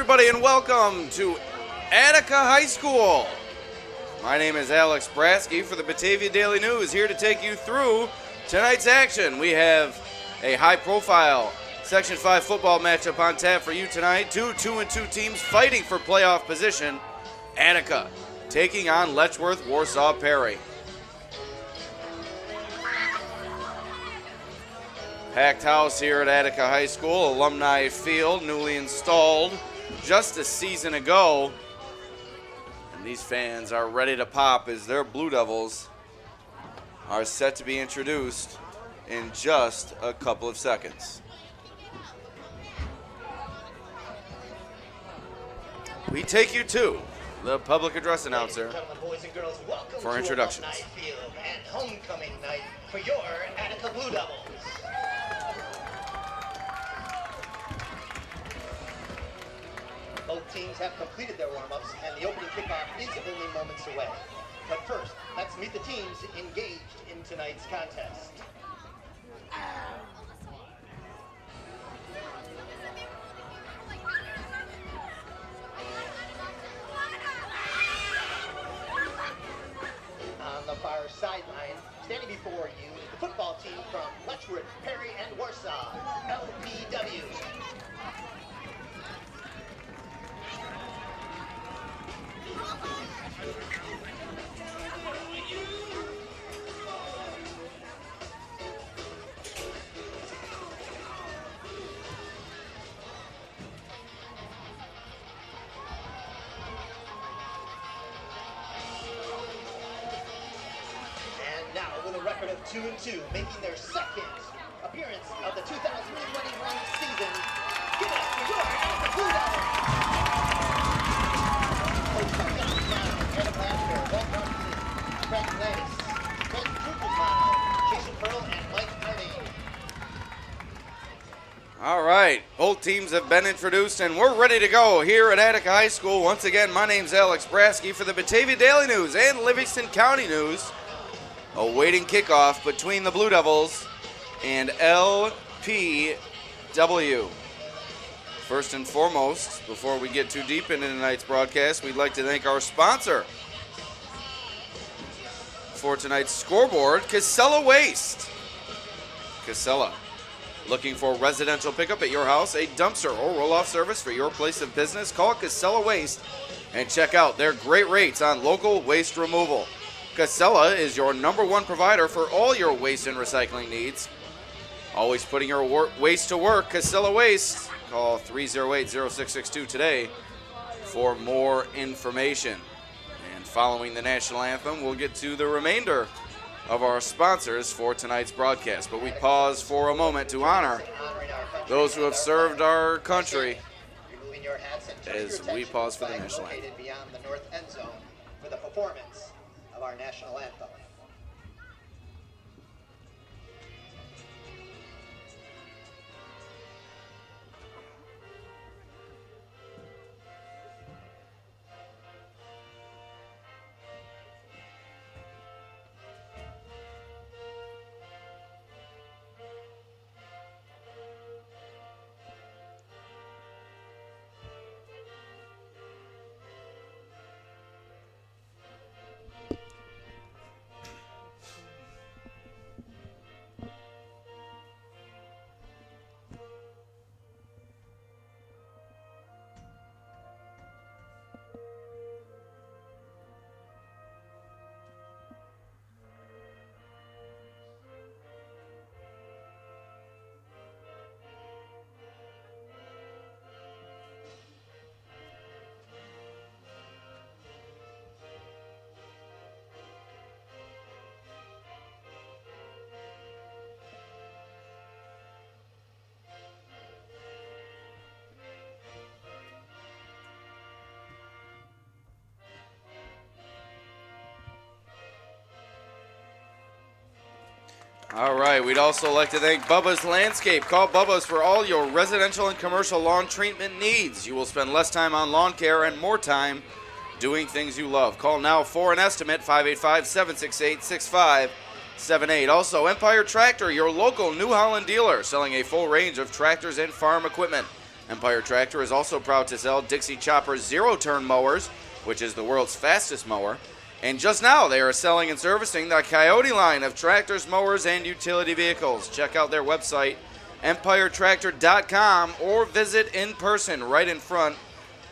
everybody, and welcome to Attica High School. My name is Alex Brasky for the Batavia Daily News, here to take you through tonight's action. We have a high-profile Section 5 football matchup on tap for you tonight. Two 2-2 teams fighting for playoff position. Attica taking on Letchworth, Warsaw, Perry. Packed house here at Attica High School, Alumni Field, newly installed just a season ago. And these fans are ready to pop as their Blue Devils are set to be introduced in just a couple of seconds. We take you to the public address announcer boys and girls, welcome for to introductions. Alumni Field and homecoming night for your Attica Blue Devils. Both teams have completed their warm-ups, and the opening kickoff is only moments away. But first, let's meet the teams engaged in tonight's contest. On the far sideline, standing before you is the football team from Letchworth, Perry, and Warsaw, LPW. And now, with a record of 2-2, making their second appearance of the 2021 season, give it up for your Attica Blue Devils! All right, both teams have been introduced, and we're ready to go here at Attica High School. Once again, my name's Alex Brasky for the Batavia Daily News and Livingston County News. Awaiting kickoff between the Blue Devils and LPW. First and foremost, before we get too deep into tonight's broadcast, we'd like to thank our sponsor for tonight's scoreboard, Casella Waste. Casella, looking for residential pickup at your house, a dumpster or roll-off service for your place of business? Call Casella Waste and check out their great rates on local waste removal. Casella is your #1 provider for all your waste and recycling needs. Always putting your waste to work, Casella Waste. Call 308-0662 today for more information. And following the national anthem, we'll get to the remainder of our sponsors for tonight's broadcast. But we pause for a moment to honor those who have served our country as we pause for the national anthem. Beyond the north end zone for the performance of our national anthem. All right, we'd also like to thank Bubba's Landscape. Call Bubba's for all your residential and commercial lawn treatment needs. You will spend less time on lawn care and more time doing things you love. Call now for an estimate, 585-768-6578. Also, Empire Tractor, your local New Holland dealer, selling a full range of tractors and farm equipment. Empire Tractor is also proud to sell Dixie Chopper zero-turn mowers, which is the world's fastest mower. And just now, they are selling and servicing the Coyote line of tractors, mowers, and utility vehicles. Check out their website, empiretractor.com, or visit in person right in front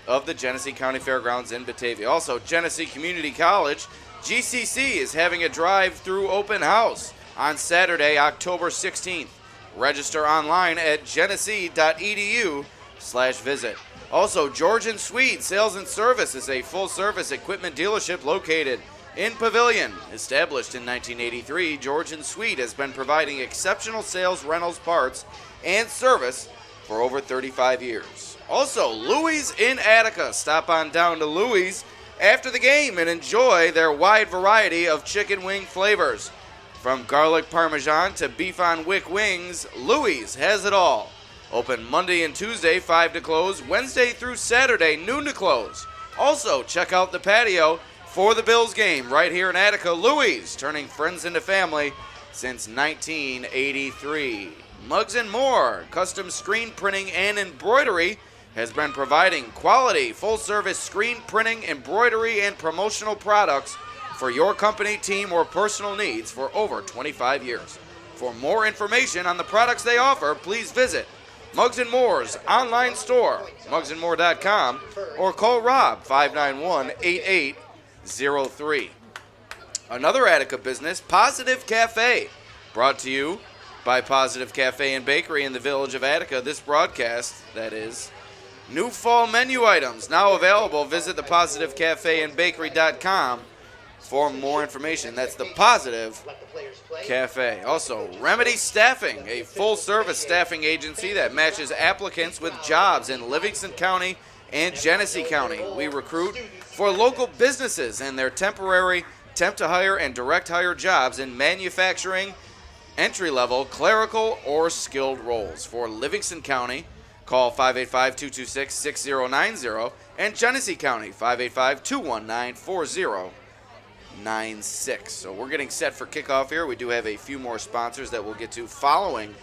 of the Genesee County Fairgrounds in Batavia. Also, Genesee Community College, GCC, is having a drive-through open house on Saturday, October 16th. Register online at genesee.edu/visit. Also, George & Swede Sales and Service is a full-service equipment dealership located in Pavilion. Established in 1983, George & Swede has been providing exceptional sales, rentals, parts, and service for over 35 years. Also, Louie's in Attica. Stop on down to Louie's after the game and enjoy their wide variety of chicken wing flavors. From garlic parmesan to beef on wick wings, Louie's has it all. Open Monday and Tuesday, 5 to close, Wednesday through Saturday, noon to close. Also, check out the patio for the Bills game right here in Attica. Louie's, turning friends into family since 1983. Mugs and More, custom screen printing and embroidery, has been providing quality, full-service screen printing, embroidery, and promotional products for your company, team, or personal needs for over 25 years. For more information on the products they offer, please visit Mugs & More's online store, mugsandmore.com, or call Rob, 591-8803. Another Attica business, Positive Cafe, brought to you by Positive Cafe and Bakery in the village of Attica. This broadcast, that is, new fall menu items now available. Visit the Positive Cafe and Bakery.com for more information. That's the Positive Cafe. Also, Remedy Staffing, a full-service staffing agency that matches applicants with jobs in Livingston County and Genesee County. We recruit for local businesses and their temporary, temp-to-hire, and direct-hire jobs in manufacturing, entry-level, clerical, or skilled roles. For Livingston County, call 585-226-6090, and Genesee County, 585-219-4096. So we're getting set for kickoff here. We do have a few more sponsors that we'll get to following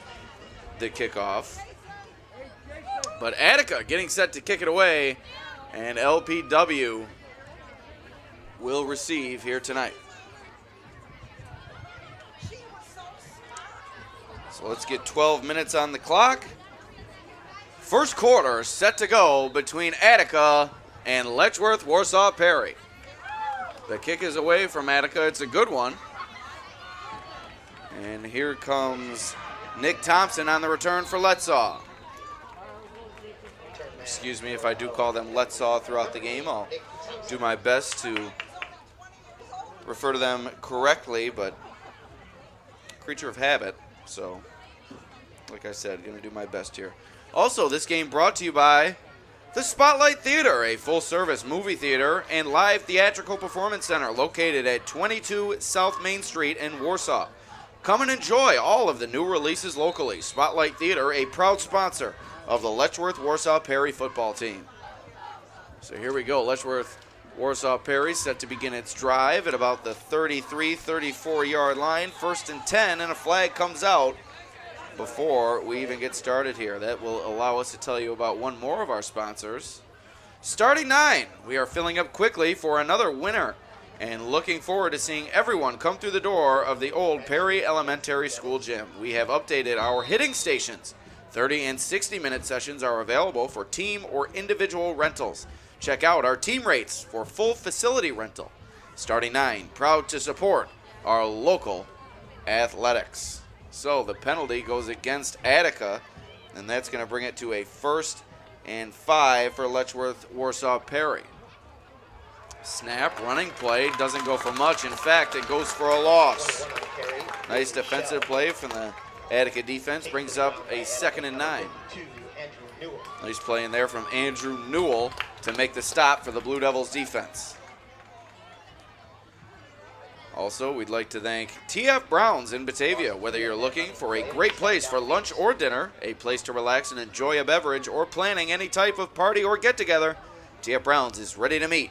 the kickoff. But Attica getting set to kick it away, and LPW will receive here tonight. So let's get 12 minutes on the clock. First quarter set to go between Attica and Letchworth Warsaw Perry. The kick is away from Attica. It's a good one. And here comes Nick Thompson on the return for Letsaw. Excuse me if I do call them Letsaw throughout the game. I'll do my best to refer to them correctly, but creature of habit. So, like I said, going to do my best here. Also, this game brought to you by the Spotlight Theater, a full-service movie theater and live theatrical performance center located at 22 South Main Street in Warsaw. Come and enjoy all of the new releases locally. Spotlight Theater, a proud sponsor of the Letchworth Warsaw Perry football team. So here we go. Letchworth Warsaw Perry set to begin its drive at about the 33-34 yard line. 1st and 10, and a flag comes out before we even get started here. That will allow us to tell you about one more of our sponsors. Starting 9, we are filling up quickly for another winner and looking forward to seeing everyone come through the door of the old Perry Elementary School gym. We have updated our hitting stations. 30 and 60-minute sessions are available for team or individual rentals. Check out our team rates for full facility rental. Starting 9, proud to support our local athletics. So the penalty goes against Attica, and that's going to bring it to a 1st and 5 for Letchworth Warsaw Perry. Snap, running play, doesn't go for much. In fact, it goes for a loss. Nice defensive play from the Attica defense, brings up a 2nd and 9. Nice play in there from Andrew Newell to make the stop for the Blue Devils defense. Also, we'd like to thank TF Browns in Batavia. Whether you're looking for a great place for lunch or dinner, a place to relax and enjoy a beverage, or planning any type of party or get-together, TF Browns is ready to meet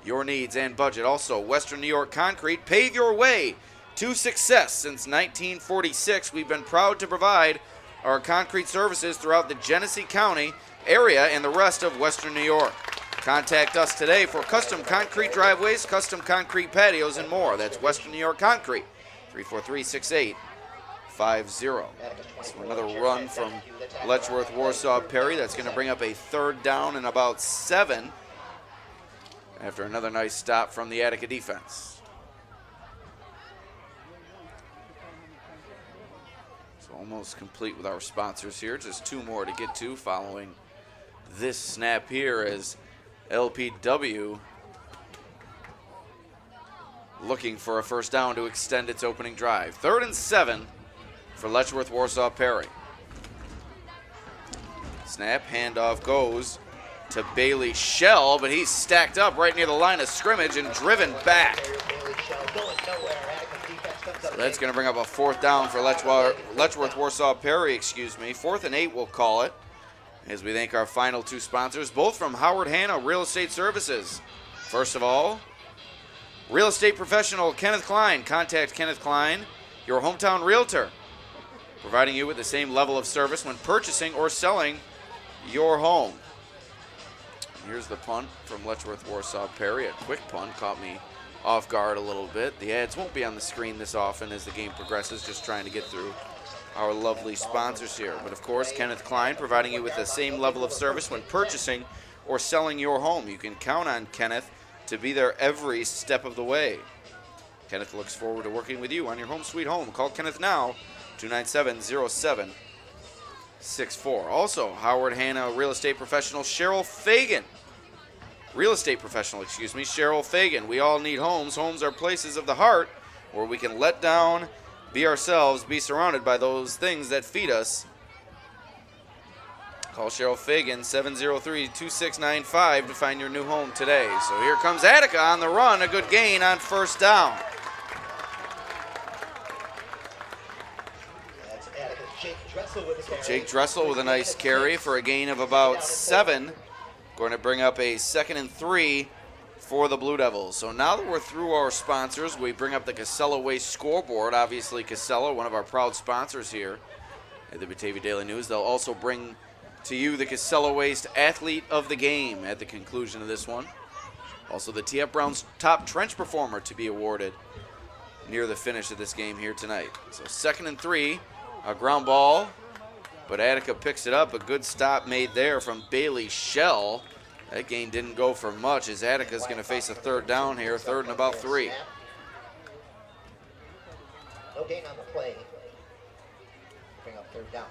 your needs and budget. Also, Western New York Concrete, pave your way to success. Since 1946, we've been proud to provide our concrete services throughout the Genesee County area and the rest of Western New York. Contact us today for custom concrete driveways, custom concrete patios, and more. That's Western New York Concrete, 343-6850. So another run from Letchworth, Warsaw, Perry. That's going to bring up a 3rd down and about 7 after another nice stop from the Attica defense. So almost complete with our sponsors here. Just 2 more to get to following this snap here as LPW looking for a 1st down to extend its opening drive. 3rd and 7 for Letchworth, Warsaw, Perry. Snap, handoff goes to Bailey Shell, but he's stacked up right near the line of scrimmage and driven back. So that's going to bring up a 4th down for Letchworth, Warsaw, Perry, 4th and 8 we'll call it, as we thank our final 2 sponsors, both from Howard Hanna Real Estate Services. First of all, real estate professional Kenneth Klein. Contact Kenneth Klein, your hometown realtor, providing you with the same level of service when purchasing or selling your home. Here's the punt from Letchworth, Warsaw, Perry. A quick punt, caught me off guard a little bit. The ads won't be on the screen this often as the game progresses, just trying to get through our lovely sponsors here. But of course, Kenneth Klein providing you with the same level of service when purchasing or selling your home. You can count on Kenneth to be there every step of the way. Kenneth looks forward to working with you on your home sweet home. Call Kenneth now, 297-0764. Also, Howard Hanna Real Estate Professional Cheryl Fagan. Cheryl Fagan. We all need homes. Homes are places of the heart where we can let down, be ourselves, be surrounded by those things that feed us. Call Cheryl Fagan, 703-2695 to find your new home today. So here comes Attica on the run. A good gain on 1st down. Jake Dressel with a nice carry for a gain of about 7. Going to bring up a 2nd and 3 for the Blue Devils. So now that we're through our sponsors, we bring up the Casella Waste scoreboard. Obviously, Casella, one of our proud sponsors here at the Batavia Daily News. They'll also bring to you the Casella Waste Athlete of the Game at the conclusion of this one. Also, the TF Brown's top trench performer to be awarded near the finish of this game here tonight. So 2nd and 3, a ground ball, but Attica picks it up. A good stop made there from Bailey Shell. That gain didn't go for much as Attica's going to face a 3rd down here, 3rd and about 3. No gain on the play. Bring up 3rd down.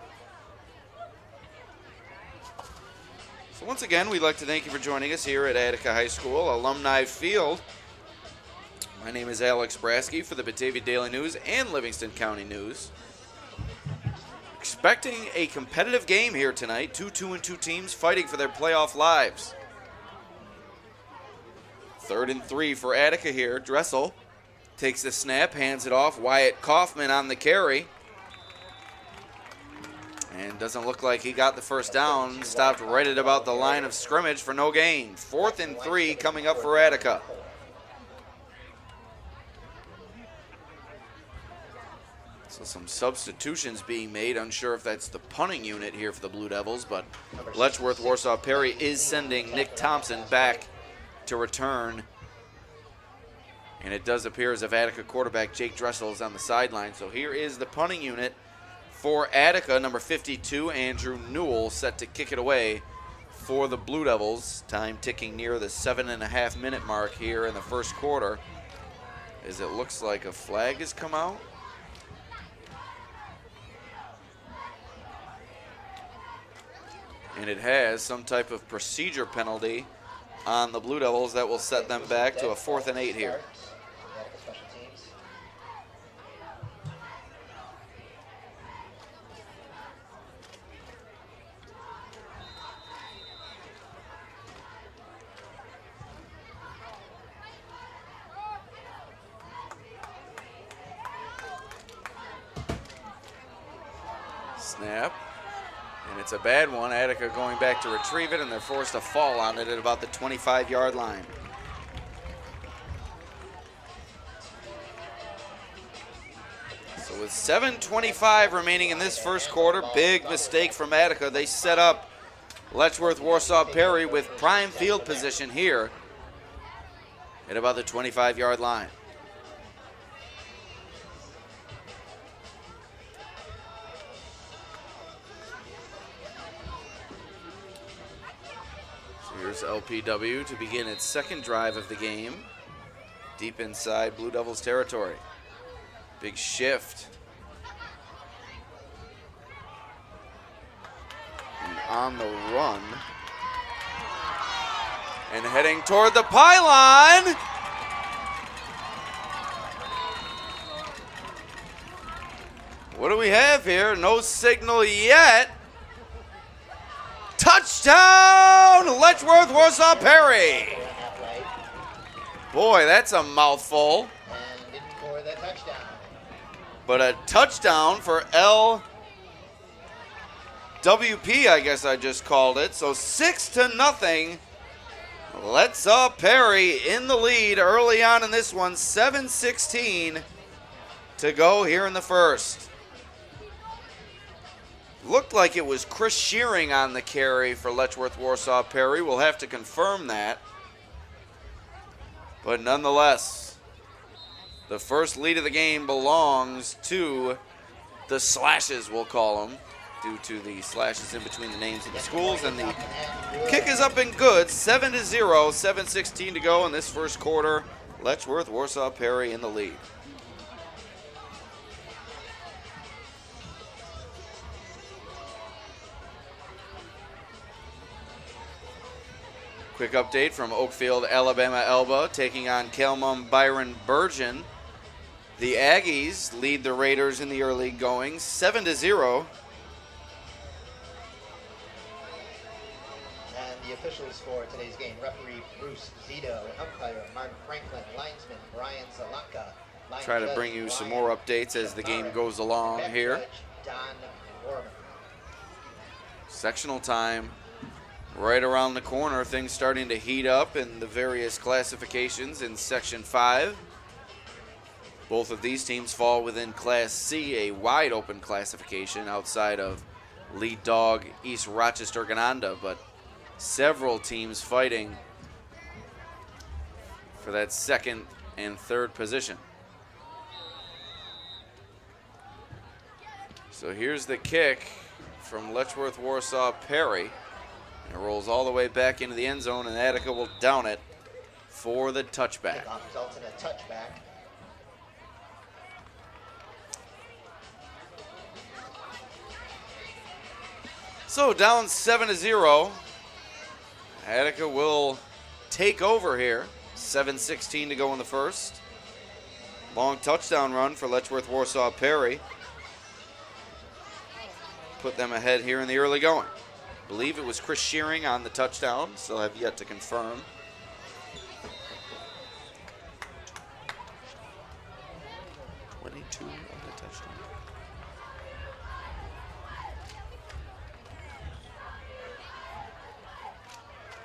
So once again, we'd like to thank you for joining us here at Attica High School, Alumni Field. My name is Alex Brasky for the Batavia Daily News and Livingston County News. Expecting a competitive game here tonight. 2 2-2 teams fighting for their playoff lives. 3rd and 3 for Attica here. Dressel takes the snap, hands it off. Wyatt Kaufman on the carry. And doesn't look like he got the 1st down. Stopped right at about the line of scrimmage for no gain. 4th and 3 coming up for Attica. So some substitutions being made. Unsure if that's the punting unit here for the Blue Devils, but Letchworth, Warsaw, Perry is sending Nick Thompson back to return. And it does appear as if Attica quarterback Jake Dressel is on the sideline. So here is the punting unit for Attica, number 52, Andrew Newell, set to kick it away for the Blue Devils. Time ticking near the 7.5-minute mark here in the 1st quarter, as it looks like a flag has come out. And it has some type of procedure penalty on the Blue Devils that will set them back to a 4th and 8 here. Snap. And it's a bad one. Attica going back to retrieve it, and they're forced to fall on it at about the 25-yard line. So with 7:25 remaining in this 1st quarter, big mistake from Attica. They set up Letchworth, Warsaw, Perry with prime field position here at about the 25-yard line. So here's LPW to begin its second drive of the game, deep inside Blue Devils territory. Big shift. And on the run. And heading toward the pylon. What do we have here? No signal yet. Touchdown, Letchworth, Warsaw, Perry. Boy, that's a mouthful. And didn't score that touchdown. But a touchdown for LWP, I guess I just called it. So 6-0. Let's Perry in the lead early on in this one. 7:16 to go here in the first. Looked like it was Chris Shearing on the carry for Letchworth, Warsaw, Perry. We'll have to confirm that. But nonetheless, the first lead of the game belongs to the Slashes, we'll call them, due to the slashes in between the names of the schools. And the kick is up and good, 7-0, 7:16 to go in this first quarter. Letchworth, Warsaw, Perry in the lead. Quick update from Oakfield, Alabama Elba, taking on Calmum Byron Burgeon. The Aggies lead the Raiders in the early going, 7-0. And the officials for today's game: referee Bruce Zito, umpire Martin Franklin, linesman Brian Zalanka. Try to bring you some more updates as the game goes along here. Don Warman. Sectional time right around the corner. Things starting to heat up in the various classifications in Section 5. Both of these teams fall within Class C, a wide open classification outside of lead dog East Rochester Gananda, but several teams fighting for that second and third position. So here's the kick from Letchworth, Warsaw, Perry. It rolls all the way back into the end zone, and Attica will down it for the touchback. Kickoff results in a touchback. So down 7-0. Attica will take over here. 7:16 to go in the first. Long touchdown run for Letchworth, Warsaw, Perry. Put them ahead here in the early going. I believe it was Chris Shearing on the touchdown. Still have yet to confirm. On the touchdown.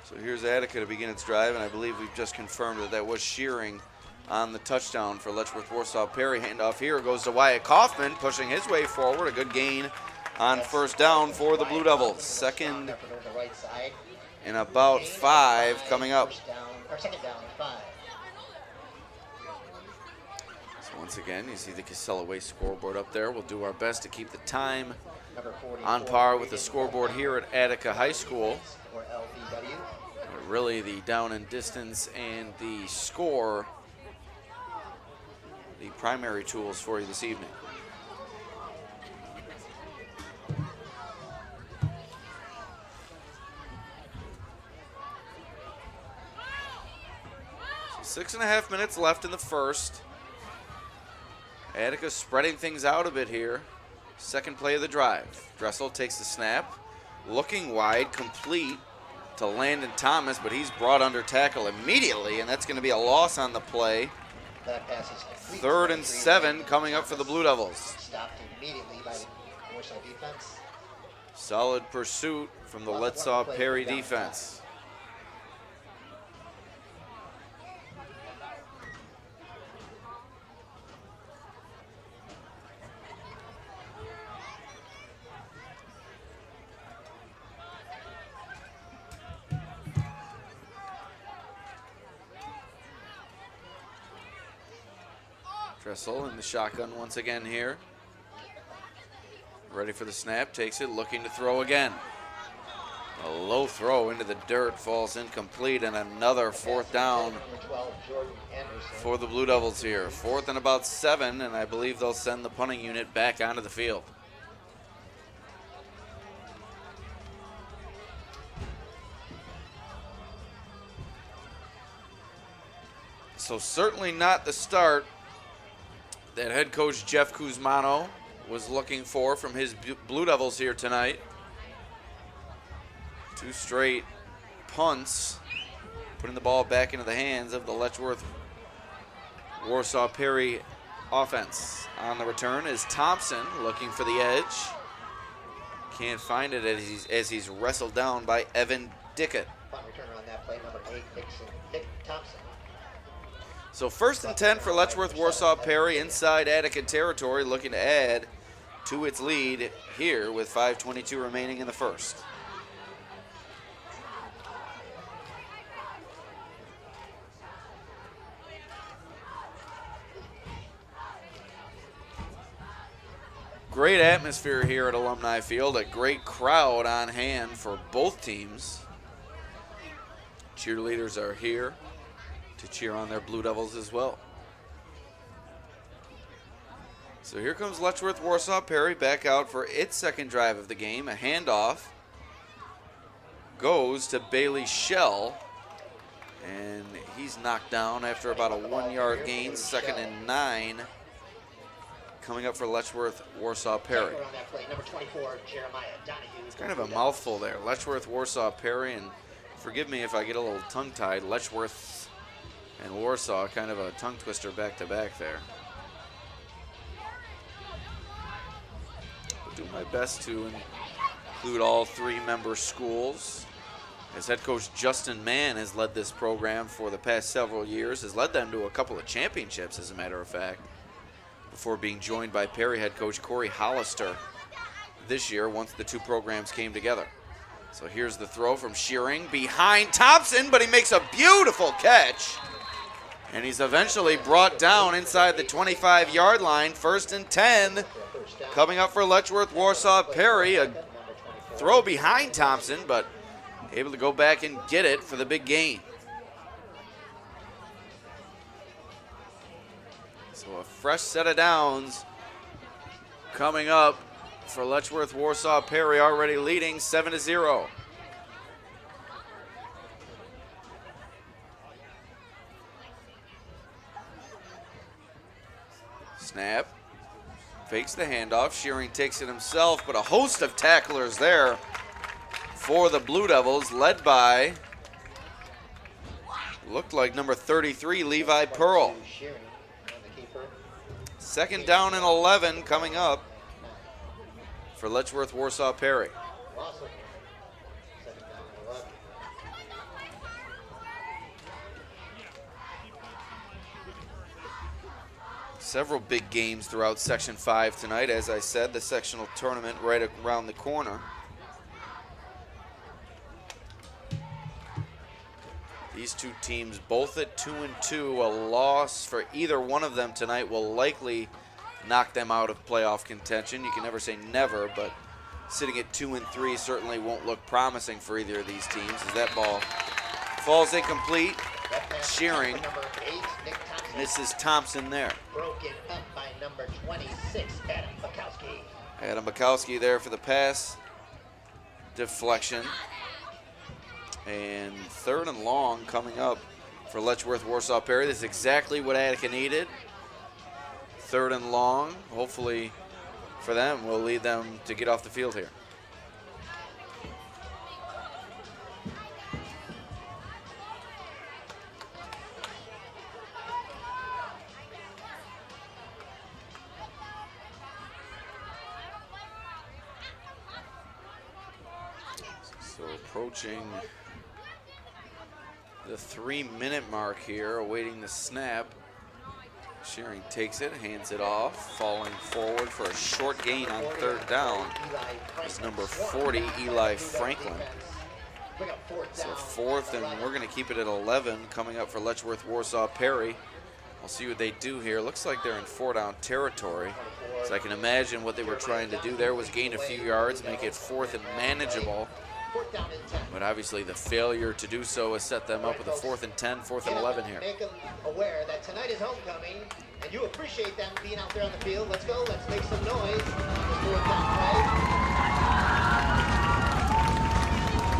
So here's Attica to begin its drive, and I believe we've just confirmed that that was Shearing on the touchdown for Letchworth, Warsaw, Perry. Handoff here goes to Wyatt Kaufman, pushing his way forward. A good gain on first down for the Blue Devils. Second and about 5 coming up. Second down and 5. So once again, you see the Casella Way scoreboard up there. We'll do our best to keep the time on par with the scoreboard here at Attica High School. Or LPW. But really, the down and distance and the score, the primary tools for you this evening. So 6.5 minutes left in the first. Attica spreading things out a bit here. Second play of the drive. Dressel takes the snap, looking wide, complete to Landon Thomas, but he's brought under tackle immediately, and that's going to be a loss on the play. That pass is complete. 3rd and 7 coming up for the Blue Devils. Stopped immediately by the Warsaw defense. Solid pursuit from the Letsaw Perry defense. Kressel in the shotgun once again here. Ready for the snap, takes it, looking to throw again. A low throw into the dirt, falls incomplete, and another fourth down for the Blue Devils here. 4th and about 7, and I believe they'll send the punting unit back onto the field. So certainly not the start that head coach Jeff Kuzmano was looking for from his Blue Devils here tonight. 2 straight punts, putting the ball back into the hands of the Letchworth Warsaw Perry offense. On the return is Thompson looking for the edge. Can't find it as he's wrestled down by Evan Dickett. Punt returner on that play, number 8, Nick Thompson. So 1st and 10 for Letchworth Warsaw Perry inside Attica territory, looking to add to its lead here with 5:22 remaining in the first. Great atmosphere here at Alumni Field, a great crowd on hand for both teams. Cheerleaders are here to cheer on their Blue Devils as well. So here comes Letchworth Warsaw Perry back out for its second drive of the game. A handoff goes to Bailey Shell, and he's knocked down after about a 1-yard gain. 2nd and 9 coming up for Letchworth Warsaw Perry. It's kind of a mouthful there. Letchworth Warsaw Perry, and forgive me if I get a little tongue-tied. Letchworth and Warsaw, kind of a tongue twister back to back there. I'll do my best to include all 3 member schools. As head coach Justin Mann has led this program for the past several years, has led them to a couple of championships, as a matter of fact, before being joined by Perry head coach Corey Hollister this year once the 2 programs came together. So here's the throw from Shearing behind Thompson, but he makes a beautiful catch. And he's eventually brought down inside the 25-yard line. 1st and 10 coming up for Letchworth Warsaw Perry. A throw behind Thompson, but able to go back and get it for the big gain. So a fresh set of downs coming up for Letchworth Warsaw Perry, already leading 7-0. Snap, fakes the handoff. Shearing takes it himself, but a host of tacklers there for the Blue Devils, led by, looked like number 33, Levi Pearl. 2nd down and 11 coming up for Letchworth Warsaw Perry. Several big games throughout Section 5 tonight. As I said, the sectional tournament right around the corner. These 2 teams both at 2-2. A loss for either one of them tonight will likely knock them out of playoff contention. You can never say never, but sitting at 2-3 certainly won't look promising for either of these teams as that ball falls incomplete. Shearing misses Thompson there. Broken up by number 26, Adam Bukowski. Adam Bukowski there for the pass deflection. And 3rd and long coming up for Letchworth Warsaw Perry. This is exactly what Attica needed. 3rd and long, hopefully for them, will lead them to get off the field here. So approaching the 3-minute mark here, awaiting the snap. Shearing takes it, hands it off, falling forward for a short gain on 3rd down. It's number 40, Eli Franklin. So 4th, and we're going to keep it at 11 coming up for Letchworth Warsaw Perry. We'll see what they do here. Looks like they're in 4-down territory. So I can imagine what they were trying to do there was gain a few yards, make it 4th and manageable. But obviously the failure to do so has set them up with a 4th and 10, 4th and 11 here. Make them aware that tonight is homecoming, and you appreciate them being out there on the field. Let's go. Let's make some noise.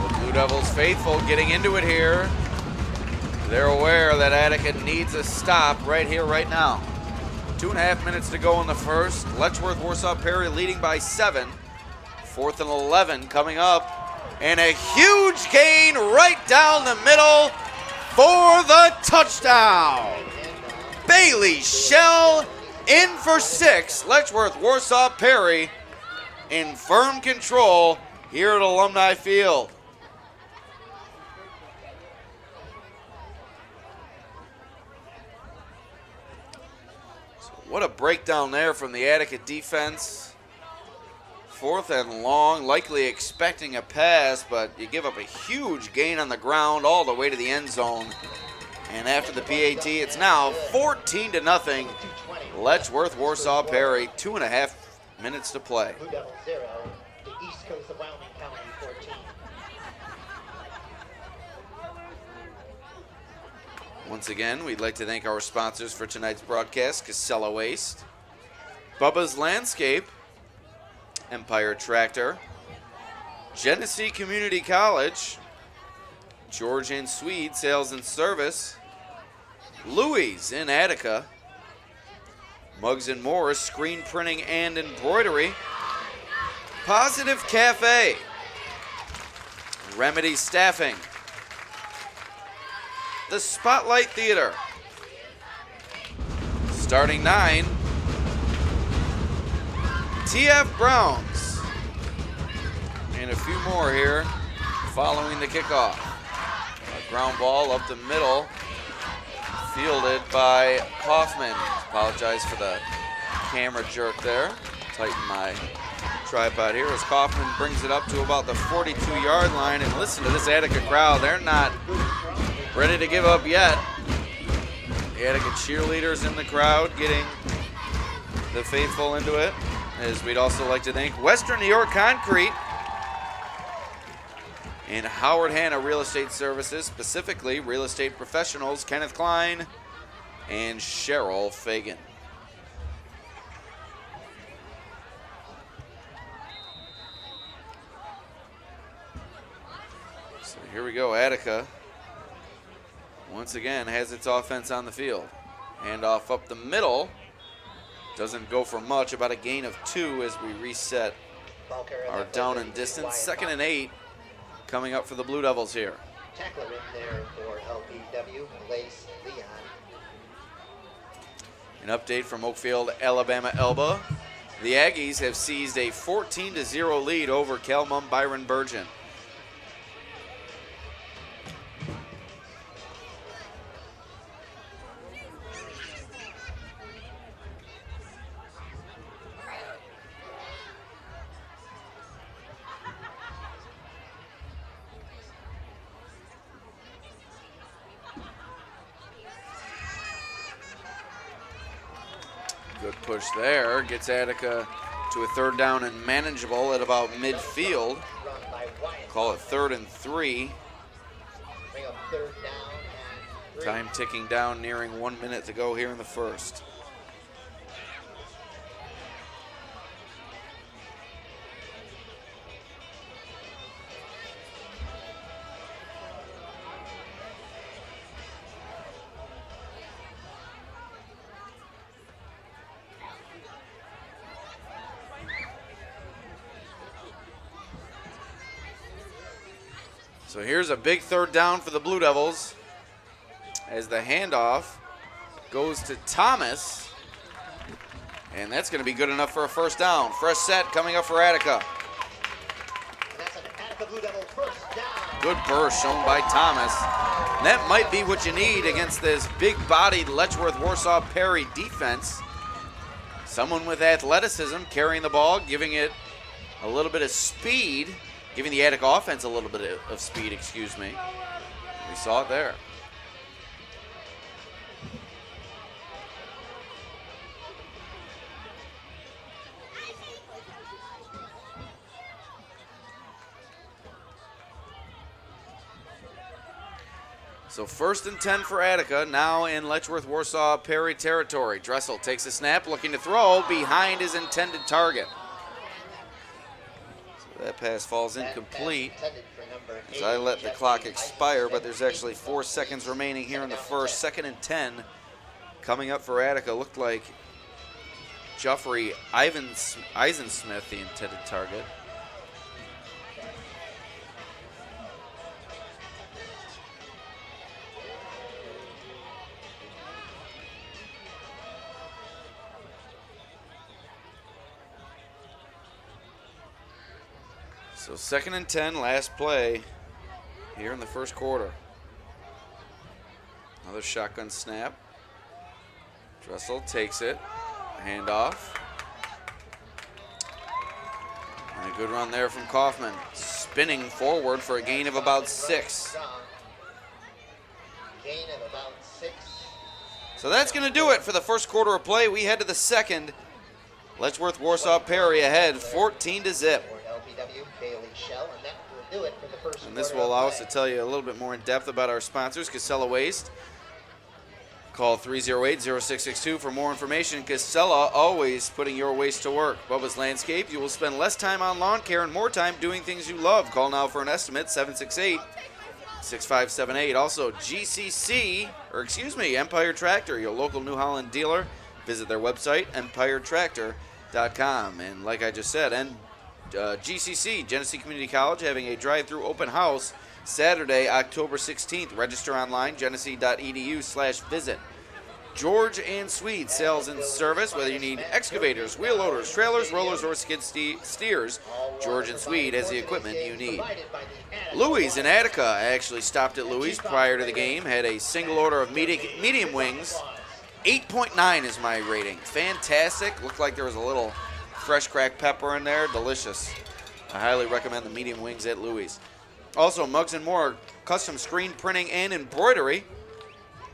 The Blue Devils faithful getting into it here. They're aware that Attica needs a stop right here, right now. 2.5 minutes to go in the first. Letchworth, Warsaw, Perry leading by 7. 4th and 11 coming up. And a huge gain right down the middle for the touchdown. Bailey Shell in for 6. Letchworth, Warsaw, Perry in firm control here at Alumni Field. So what a breakdown there from the Attica defense. 4th and long, likely expecting a pass, but you give up a huge gain on the ground all the way to the end zone. And after the PAT, it's now 14-0. Letchworth, Warsaw, Perry, 2.5 minutes to play. Blue Devils 0, the East Coast of Wyoming County 14. Once again, we'd like to thank our sponsors for tonight's broadcast, Casella Waste, Bubba's Landscape, Empire Tractor, Genesee Community College, George and Swede Sales and Service, Louis in Attica, Muggs and Morris Screen Printing and Embroidery, Positive Cafe, Remedy Staffing, the Spotlight Theater, starting 9, TF Browns, and a few more here following the kickoff. A ground ball up the middle, fielded by Kaufman. Apologize for the camera jerk there. Tighten my tripod here as Kaufman brings it up to about the 42-yard line. And listen to this Attica crowd. They're not ready to give up yet. The Attica cheerleaders in the crowd getting the faithful into it. As we'd also like to thank Western New York Concrete and Howard Hanna Real Estate Services, specifically real estate professionals Kenneth Klein and Cheryl Fagan. So here we go. Attica once again has its offense on the field. Handoff up the middle. Doesn't go for much, about a gain of 2 as we reset our down and distance. 2nd and 8 coming up for the Blue Devils here. Tackler in there for LPW, Lace Leon. An update from Oakfield, Alabama Elba. The Aggies have seized a 14-0 lead over Calmum Byron Burgeon. Good push there. Gets Attica to a 3rd down and manageable at about midfield. Call it 3rd and 3. Time ticking down, nearing 1 minute to go here in the first. So here's a big 3rd down for the Blue Devils as the handoff goes to Thomas. And that's going to be good enough for a 1st down. Fresh set coming up for Attica. That's an Attica Blue Devil 1st down. Good burst shown by Thomas. And that might be what you need against this big-bodied Letchworth Warsaw Perry defense. Someone with athleticism carrying the ball, giving it a little bit of speed. Giving the Attica offense a little bit of speed, excuse me. We saw it there. So 1st and 10 for Attica, now in Letchworth, Warsaw, Perry territory. Dressel takes a snap, looking to throw behind his intended target. So that pass falls incomplete. As I let the clock expire, but there's actually 4 seconds remaining here in the first. 2nd and 10 coming up for Attica. Looked like Geoffrey Eisensmith, the intended target. So 2nd and 10, last play here in the first quarter. Another shotgun snap. Dressel takes it. Handoff. And a good run there from Kaufman. Spinning forward for a gain of about 6. Gain of about 6. So that's going to do it for the first quarter of play. We head to the second. Letchworth, Warsaw, Perry ahead 14-0. And this will allow us to tell you a little bit more in depth about our sponsors, Casella Waste. Call 308-0662 for more information. Casella, always putting your waste to work. Bubba's Landscape, you will spend less time on lawn care and more time doing things you love. Call now for an estimate, 768-6578. Also, Empire Tractor, your local New Holland dealer. Visit their website, empiretractor.com. And like I just said, GCC, Genesee Community College, having a drive-through open house Saturday, October 16th. Register online, genesee.edu/visit. George and Swede Sales and Service, whether you need excavators, wheel loaders, trailers, rollers, or skid steers, George and Swede has the equipment you need. Louis in Attica, I actually stopped at Louis prior to the game, had a single order of medium wings. 8.9 is my rating. Fantastic. Looked like there was a little fresh cracked pepper in there. Delicious. I highly recommend the medium wings at Louis. Also, Muggs & More, custom screen printing and embroidery.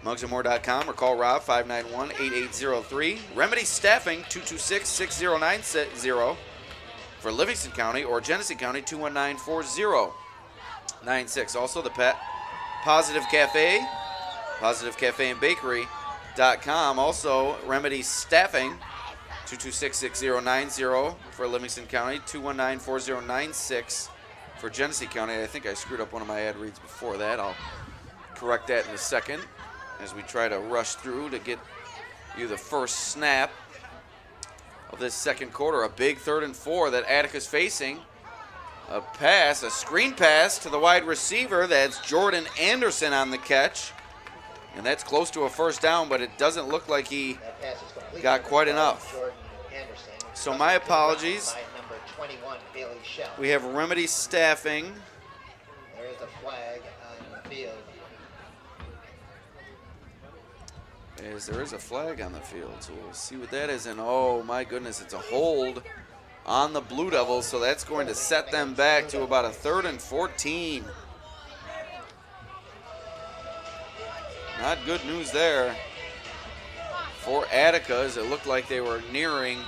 MuggsandMore.com or call Rob 591-8803. Remedy Staffing 226-6090 for Livingston County or Genesee County 219-4096. Also, the Positive Cafe, Positive Cafe and Bakery.com. Also, Remedy Staffing 226-6090 for Livingston County, 219-4096 for Genesee County. I think I screwed up one of my ad reads before that. I'll correct that in a second as we try to rush through to get you the first snap of this second quarter. A big 3rd and 4 that Attica's facing. A screen pass to the wide receiver. That's Jordan Anderson on the catch. And that's close to a first down, but it doesn't look like he got quite enough. So my apologies. We have Remedy Staffing. There is a flag on the field. There is a flag on the field, so we'll see what that is. And oh my goodness, it's a hold on the Blue Devils, so that's going to set them back to about a 3rd and 14. Not good news there for Attica, as it looked like they were nearing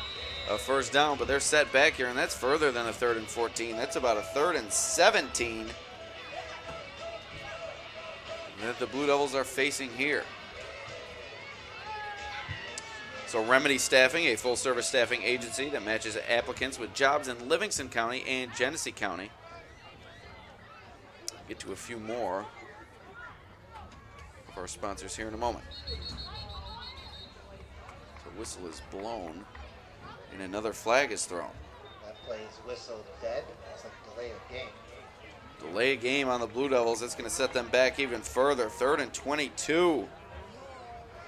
a first down, but they're set back here, and that's further than a 3rd and 14. That's about a 3rd and 17 that the Blue Devils are facing here. So Remedy Staffing, a full-service staffing agency that matches applicants with jobs in Livingston County and Genesee County. Get to a few more of our sponsors here in a moment. The whistle is blown, and another flag is thrown. That play is whistled dead. It's a delay of game. Delay a game on the Blue Devils. That's going to set them back even further. 3rd and 22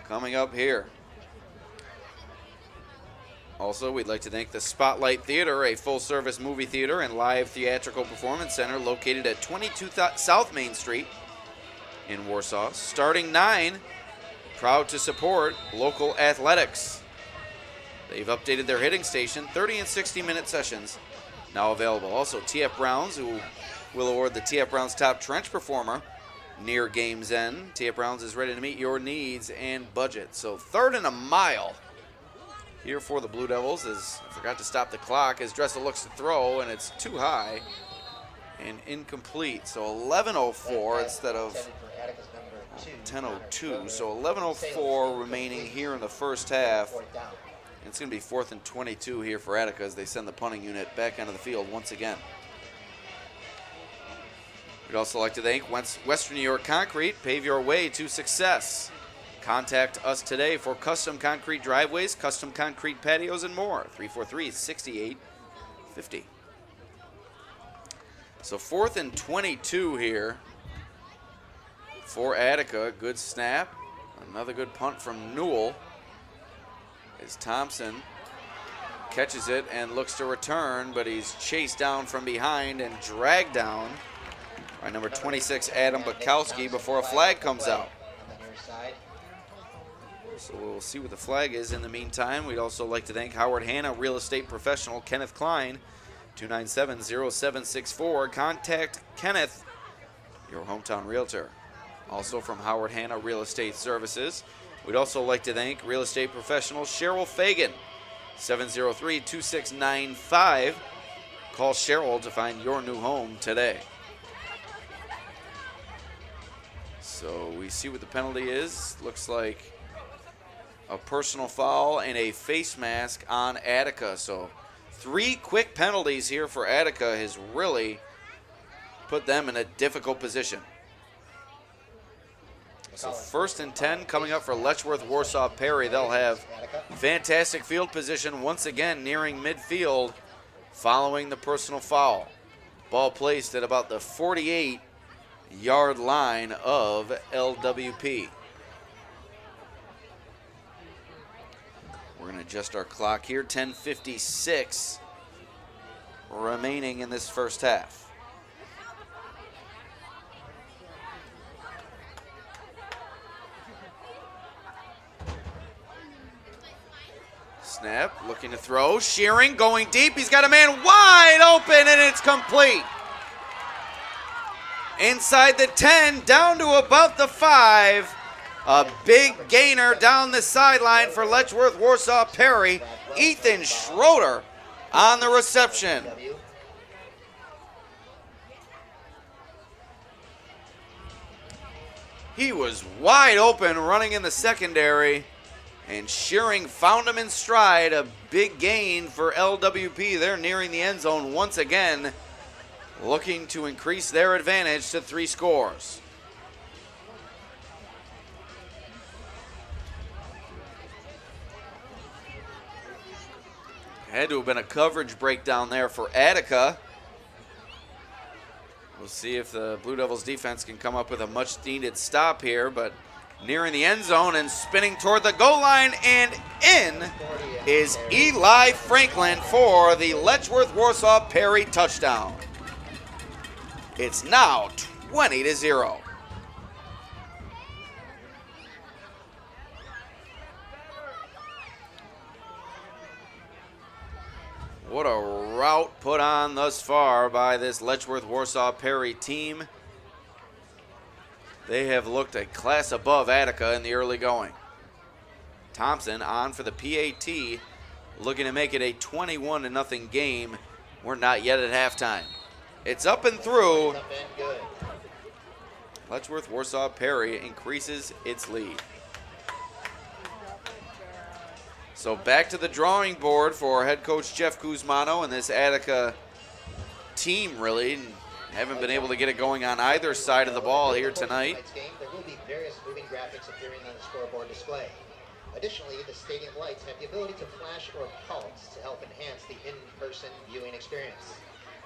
coming up here. Also, we'd like to thank the Spotlight Theater, a full-service movie theater and live theatrical performance center located at 22 South Main Street in Warsaw. Starting 9, proud to support local athletics. They've updated their hitting station, 30 and 60-minute sessions now available. Also, TF Browns, who will award the TF Browns Top Trench Performer near game's end. TF Browns is ready to meet your needs and budget. So 3rd and a mile here for the Blue Devils, as I forgot to stop the clock as Dressel looks to throw, and it's too high and incomplete. So 11:04 instead of 10:02, so 11:04 remaining here in the first half. Fourth down. And it's going to be 4th and 22 here for Attica as they send the punting unit back onto the field once again. We'd also like to thank Western New York Concrete. Pave your way to success. Contact us today for custom concrete driveways, custom concrete patios, and more. 343-6850. So 4th and 22 here for Attica. Good snap. Another good punt from Newell as Thompson catches it and looks to return, but he's chased down from behind and dragged down by number 26, Adam Bukowski, before a flag comes out. So we'll see what the flag is. In the meantime, we'd also like to thank Howard Hanna Real Estate Professional Kenneth Klein, 297-0764. Contact Kenneth, your hometown realtor. Also from Howard Hanna Real Estate Services, we'd also like to thank real estate professional Cheryl Fagan, 703-2695. Call Cheryl to find your new home today. So we see what the penalty is. Looks like a personal foul and a face mask on Attica. So 3 quick penalties here for Attica has really put them in a difficult position. So 1st and 10 coming up for Letchworth Warsaw Perry. They'll have fantastic field position once again nearing midfield following the personal foul. Ball placed at about the 48-yard line of LWP. We're going to adjust our clock here. 10:56 remaining in this first half. Snap, looking to throw. Shearing, going deep. He's got a man wide open, and it's complete. Inside the 10, down to about the 5. A big gainer down the sideline for Letchworth Warsaw Perry. Ethan Schroeder on the reception. He was wide open running in the secondary, and Shearing found him in stride. A big gain for LWP. They're nearing the end zone once again, looking to increase their advantage to 3 scores. Had to have been a coverage breakdown there for Attica. We'll see if the Blue Devils defense can come up with a much needed stop here, but nearing the end zone and spinning toward the goal line and in is Eli Franklin for the Letchworth Warsaw Perry touchdown. It's now 20-0. What a route put on thus far by this Letchworth Warsaw Perry team. They have looked a class above Attica in the early going. Thompson on for the PAT, looking to make it a 21-0 game. We're not yet at halftime. It's up and through. Letchworth Warsaw Perry increases its lead. So back to the drawing board for head coach Jeff Kuzmano and this Attica team, really. Haven't been able to get it going on either side of the ball here tonight. There will be various moving graphics appearing on the scoreboard display. Additionally, the stadium lights have the ability to flash or pulse to help enhance the in-person viewing experience.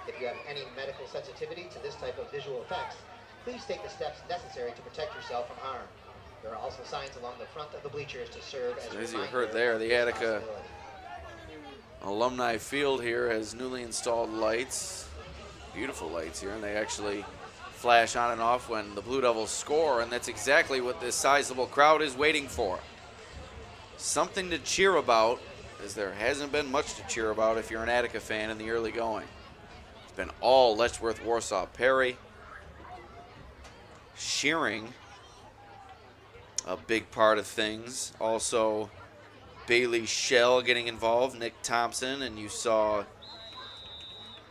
If you have any medical sensitivity to this type of visual effects, please take the steps necessary to protect yourself from harm. There are also signs along the front of the bleachers to serve as you heard there, the Attica Alumni Field here has newly installed lights. Beautiful lights here, and they actually flash on and off when the Blue Devils score, and that's exactly what this sizable crowd is waiting for. Something to cheer about, as there hasn't been much to cheer about if you're an Attica fan in the early going. It's been all Letchworth Warsaw Perry. Shearing, a big part of things. Also, Bailey Shell getting involved, Nick Thompson, and you saw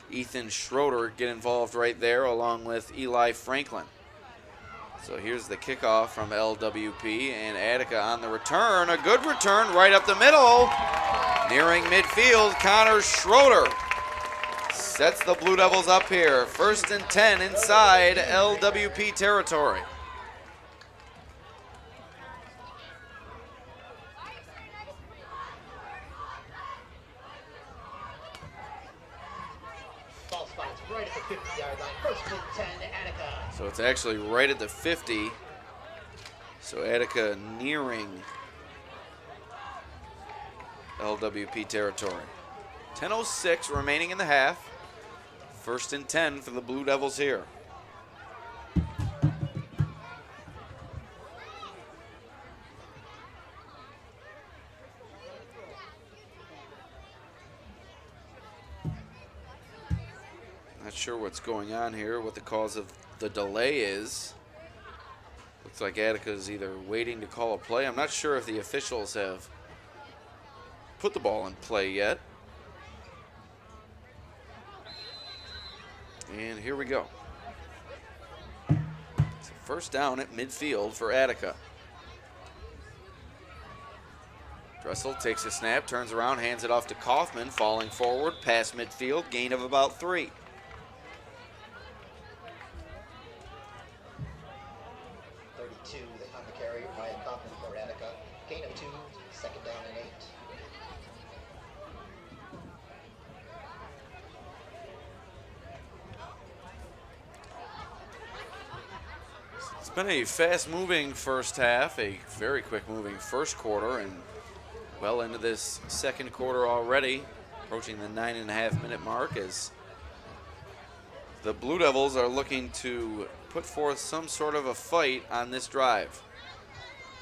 Ethan Schroeder get involved right there along with Eli Franklin. So here's the kickoff from LWP, and Attica on the return. A good return right up the middle. Nearing midfield, Connor Schroeder sets the Blue Devils up here. 1st and 10 inside LWP territory. Ball spots right at the 50-yard line. 1st and 10 to Attica. So it's actually right at the 50. So Attica nearing LWP territory. 10:06 remaining in the half. 1st and 10 for the Blue Devils here. Not sure what's going on here, what the cause of the delay is. Looks like Attica is either waiting to call a play. I'm not sure if the officials have put the ball in play yet. And here we go. It's a 1st down at midfield for Attica. Dressel takes a snap, turns around, hands it off to Kaufman, falling forward, past midfield, gain of about 3. On the carry by Kaufman for Attica. Gain of 2, 2nd down and 8. It's been a fast-moving first half, a very quick-moving first quarter, and well into this 2nd quarter already, approaching the 9.5-minute mark as the Blue Devils are looking to put forth some sort of a fight on this drive.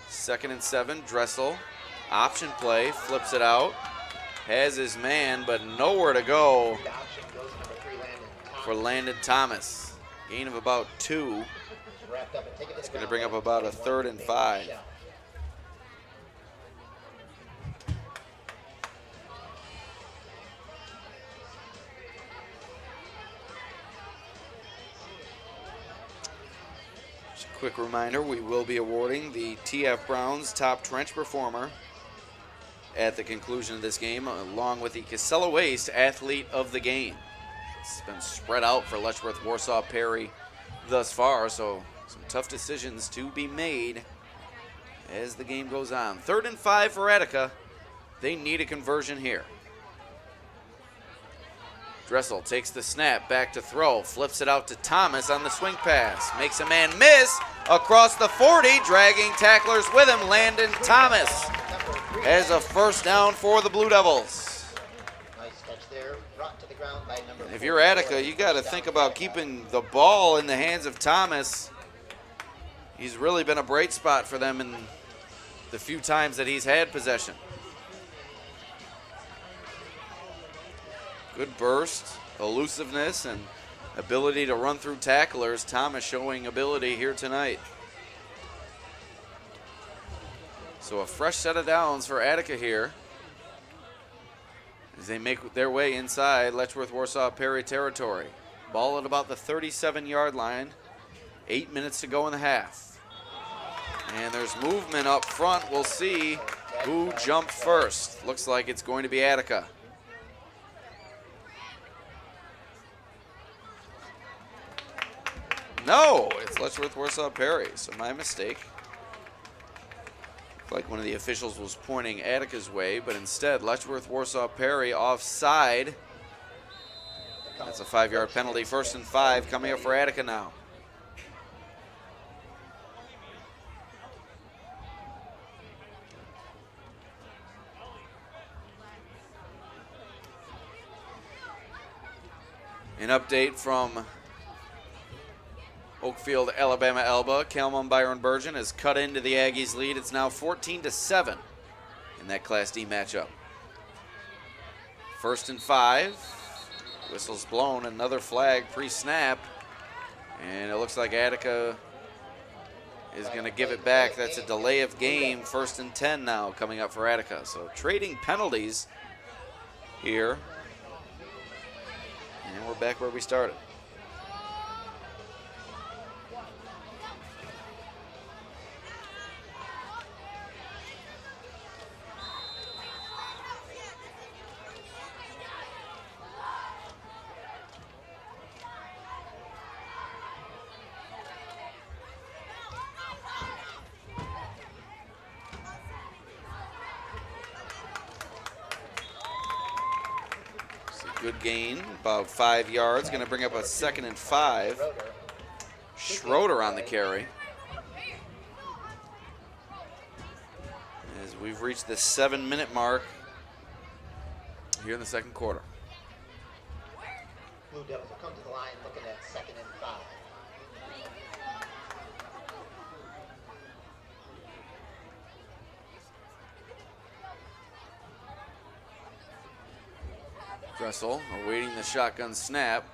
2nd and 7, Dressel, option play, flips it out, has his man, but nowhere to go for Landon Thomas. Gain of about 2. It's going to bring up about a 3rd and 5. Quick reminder, we will be awarding the TF Browns Top Trench Performer at the conclusion of this game, along with the Casella Waste Athlete of the Game. It's been spread out for Letchworth, Warsaw, Perry thus far, so some tough decisions to be made as the game goes on. 3rd and 5 for Attica. They need a conversion here. Dressel takes the snap, back to throw, flips it out to Thomas on the swing pass, makes a man miss across the 40, dragging tacklers with him. Landon Thomas has a 1st down for the Blue Devils. Nice catch there, brought to the ground by number 4. If you're Attica, you got to think about keeping the ball in the hands of Thomas. He's really been a bright spot for them in the few times that he's had possession. Good burst, elusiveness, and ability to run through tacklers. Thomas showing ability here tonight. So a fresh set of downs for Attica here as they make their way inside Letchworth, Warsaw, Perry territory. Ball at about the 37-yard line. 8 minutes to go in the half. And there's movement up front. We'll see who jumped first. Looks like it's going to be Attica. No, it's Letchworth, Warsaw, Perry, so my mistake. Like one of the officials was pointing Attica's way, but instead Letchworth, Warsaw, Perry offside. That's a 5-yard penalty. 1st and 5 coming up for Attica now. An update from Oakfield, Alabama, Elba. Calmon Byron Burgeon has cut into the Aggies' lead. It's now 14-7 in that Class D matchup. 1st and 5. Whistle's blown. Another flag pre-snap. And it looks like Attica is going to give it back. That's a delay of game. 1st and 10 now coming up for Attica. So trading penalties here. And we're back where we started. Good gain, about 5 yards. Going to bring up a 2nd and 5. Schroeder on the carry. As we've reached the 7-minute mark here in the second quarter. Blue Devils will come to the line looking at 2nd and 5. Dressel awaiting the shotgun snap.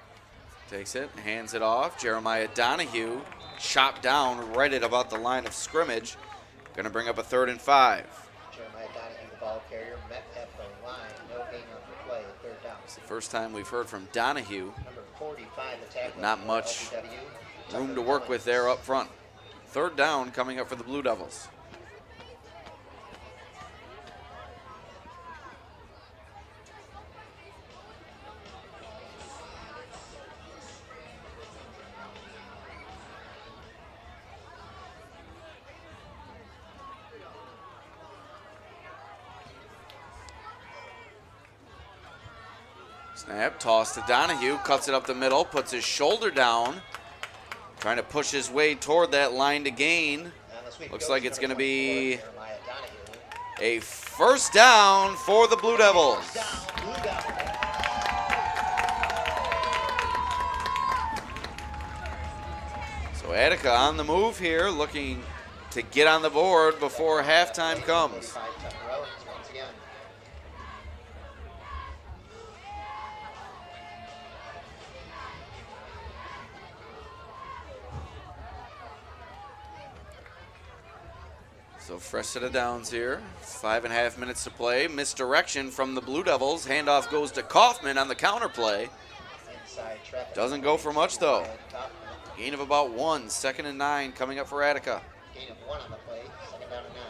Takes it, hands it off. Jeremiah Donahue chopped down right at about the line of scrimmage. Going to bring up a 3rd and 5. Jeremiah Donahue, the ball carrier, met at the line. No gain on the play, 3rd down. It's the first time we've heard from Donahue. Number 45, the tackler. Not much LBW. room to work with there up front. 3rd down coming up for the Blue Devils. Snap, toss to Donahue, cuts it up the middle, puts his shoulder down, trying to push his way toward that line to gain. Looks like it's going to be a 1st down for the Blue Devils. So Attica on the move here, looking to get on the board before halftime comes. So fresh set of downs here. 5.5 minutes to play. Misdirection from the Blue Devils. Handoff goes to Kaufman on the counter play. Doesn't go for much though. Gain of about 1. 2nd and 9 coming up for Attica. Gain of 1 on the play. 2nd down and 9.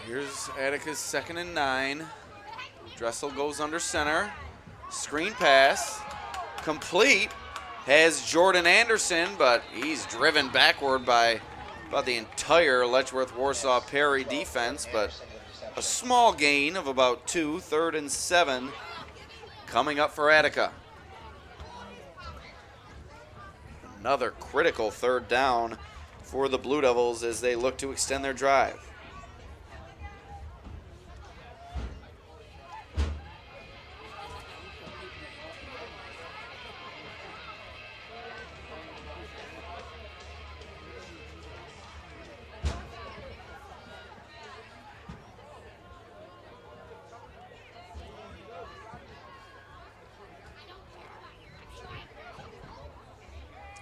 Here's Attica's 2nd and 9. Dressel goes under center. Screen pass. Complete. Has Jordan Anderson, but he's driven backward by about the entire Letchworth Warsaw Perry defense. But a small gain of about 2. 3rd and 7 coming up for Attica. Another critical 3rd down for the Blue Devils as they look to extend their drive.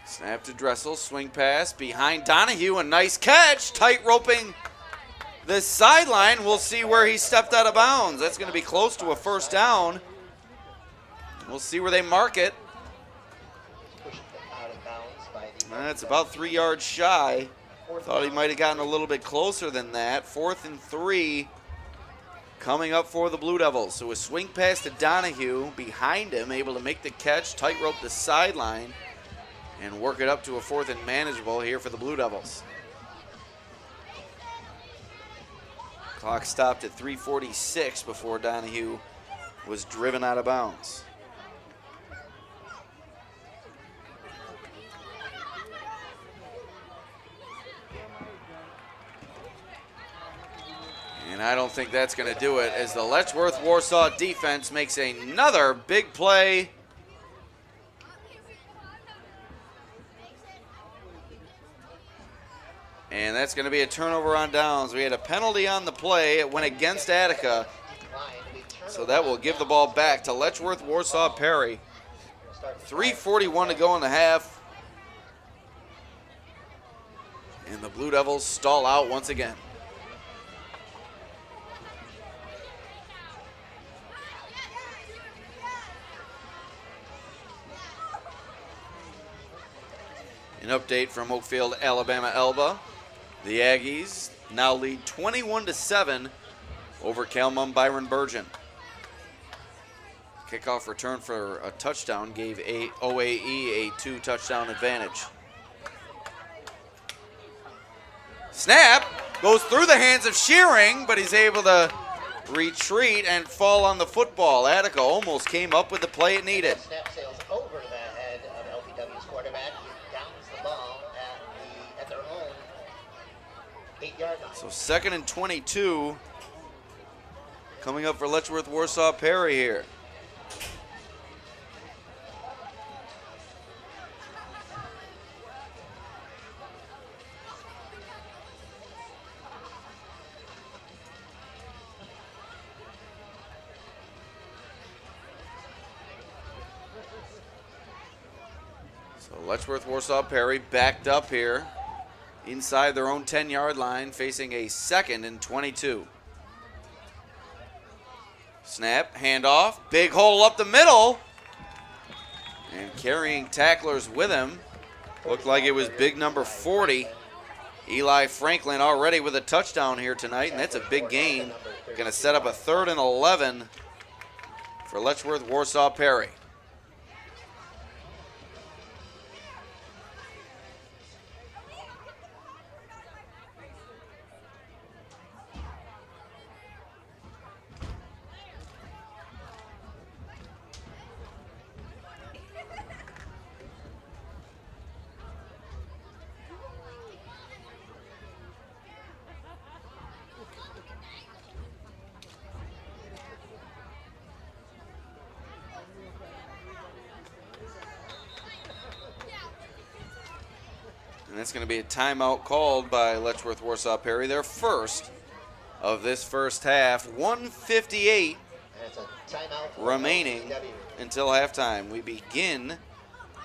Snap to Dressel, swing pass behind Donahue, a nice catch, tight roping the sideline. We'll see where he stepped out of bounds. That's going to be close to a 1st down. We'll see where they mark it. That's about 3 yards shy. Thought he might have gotten a little bit closer than that. 4th and 3 coming up for the Blue Devils. So a swing pass to Donahue, behind him, able to make the catch, tight rope the sideline, and work it up to a 4th and manageable here for the Blue Devils. Clock stopped at 3:46 before Donahue was driven out of bounds. And I don't think that's going to do it as the Letchworth Warsaw defense makes another big play. And that's going to be a turnover on downs. We had a penalty on the play. It went against Attica. So that will give the ball back to Letchworth Warsaw Perry. 3:41 to go in the half. And the Blue Devils stall out once again. An update from Oakfield, Alabama Elba. The Aggies now lead 21-7 over Calmon Byron Burgeon. Kickoff return for a touchdown gave OAE a 2-touchdown advantage. Snap goes through the hands of Shearing, but he's able to retreat and fall on the football. Attica almost came up with the play it needed. Snap sails over the head of LPW's quarterback. He downs the ball at their own 8-yard line. So 2nd and 22 coming up for Letchworth Warsaw Perry here. Letchworth Warsaw Perry backed up here inside their own 10-yard line, facing a 2nd and 22. Snap, handoff, big hole up the middle, and carrying tacklers with him. Looked like it was big number 40. Eli Franklin already with a touchdown here tonight, and that's a big gain. Going to set up a 3rd and 11 for Letchworth Warsaw Perry. And it's going to be a timeout called by Letchworth Warsaw Perry, their first of this first half. 1:58 remaining until halftime. We begin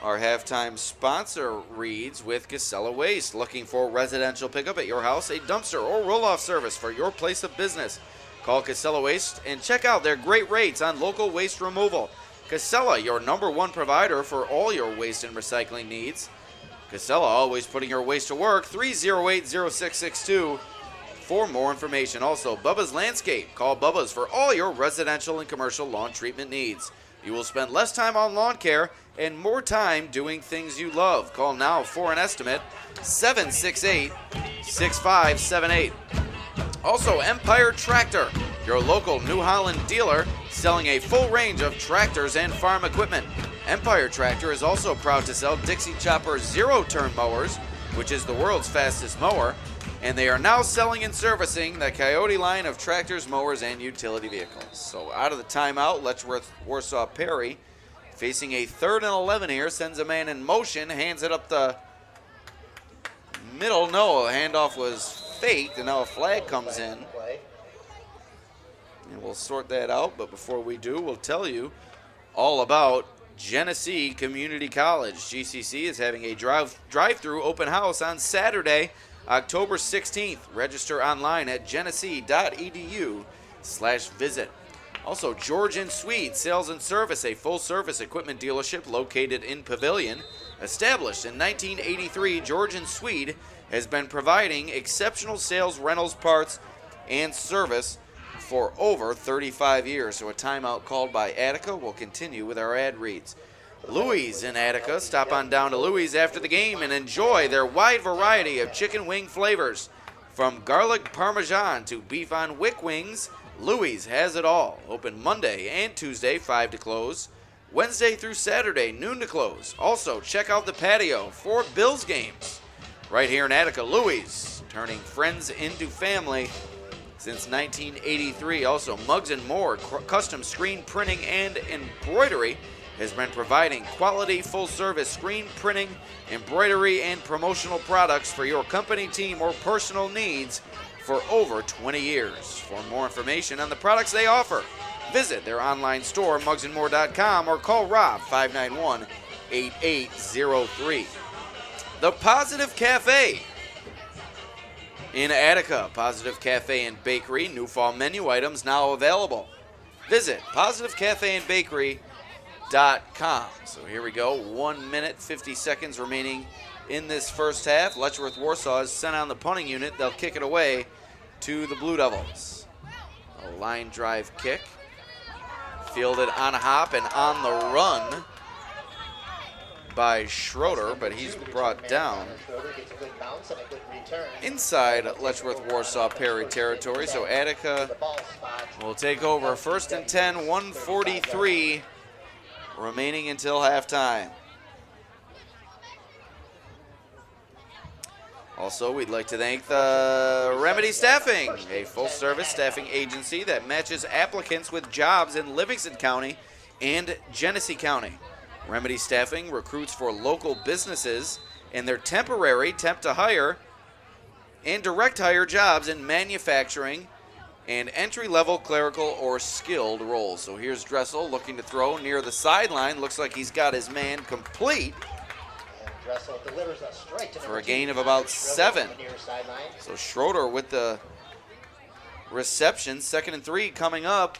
our halftime sponsor reads with Casella Waste. Looking for residential pickup at your house, a dumpster or roll-off service for your place of business. Call Casella Waste and check out their great rates on local waste removal. Casella, your #1 provider for all your waste and recycling needs. Casella, always putting your waste to work. 308-0662 for more information. Also, Bubba's Landscape. Call Bubba's for all your residential and commercial lawn treatment needs. You will spend less time on lawn care and more time doing things you love. Call now for an estimate. 768-6578. Also, Empire Tractor, your local New Holland dealer, selling a full range of tractors and farm equipment. Empire Tractor is also proud to sell Dixie Chopper zero-turn mowers, which is the world's fastest mower, and they are now selling and servicing the Coyote line of tractors, mowers, and utility vehicles. So out of the timeout, Letchworth Warsaw Perry, facing a 3rd and 11 here, sends a man in motion, hands it up the middle. No, a handoff was faked, and now a flag comes in. And we'll sort that out, but before we do, we'll tell you all about Genesee Community College. GCC is having a drive-through open house on Saturday, October 16th. Register online at genesee.edu/visit. Also, George & Swede Sales and Service, a full-service equipment dealership located in Pavilion. Established in 1983, George & Swede has been providing exceptional sales, rentals, parts, and service for over 35 years. So a timeout called by Attica. We'll continue with our ad reads. Louie's in Attica. Stop on down to Louie's after the game and enjoy their wide variety of chicken wing flavors. From garlic parmesan to beef on wick wings, Louie's has it all. Open Monday and Tuesday, 5 to close. Wednesday through Saturday, noon to close. Also, check out the patio for Bills games. Right here in Attica, Louie's, turning friends into family since 1983. Also, Muggs & More, custom screen printing and embroidery, has been providing quality full-service screen printing, embroidery, and promotional products for your company, team, or personal needs for over 20 years. For more information on the products they offer, visit their online store, muggsandmore.com, or call Rob, 591-8803. The Positive Cafe in Attica. Positive Cafe and Bakery, new fall menu items now available. Visit Positive Cafe and Bakery So here we go. 1 minute, 50 seconds remaining in this first half. Letchworth Warsaw has sent on the punting unit. They'll kick it away to the Blue Devils. A line drive kick. Fielded on a hop and on the run by Schroeder, but he's brought down inside Letchworth Warsaw Perry territory. So Attica will take over. 1st and 10, 1:43 remaining until halftime. Also, we'd like to thank the Remedy Staffing, a full-service staffing agency that matches applicants with jobs in Livingston County and Genesee County. Remedy Staffing recruits for local businesses and their temporary temp-to-hire and direct-hire jobs in manufacturing and entry-level clerical or skilled roles. So here's Dressel looking to throw near the sideline. Looks like he's got his man complete. For a gain of about 7. So Schroeder with the reception. 2nd and 3 coming up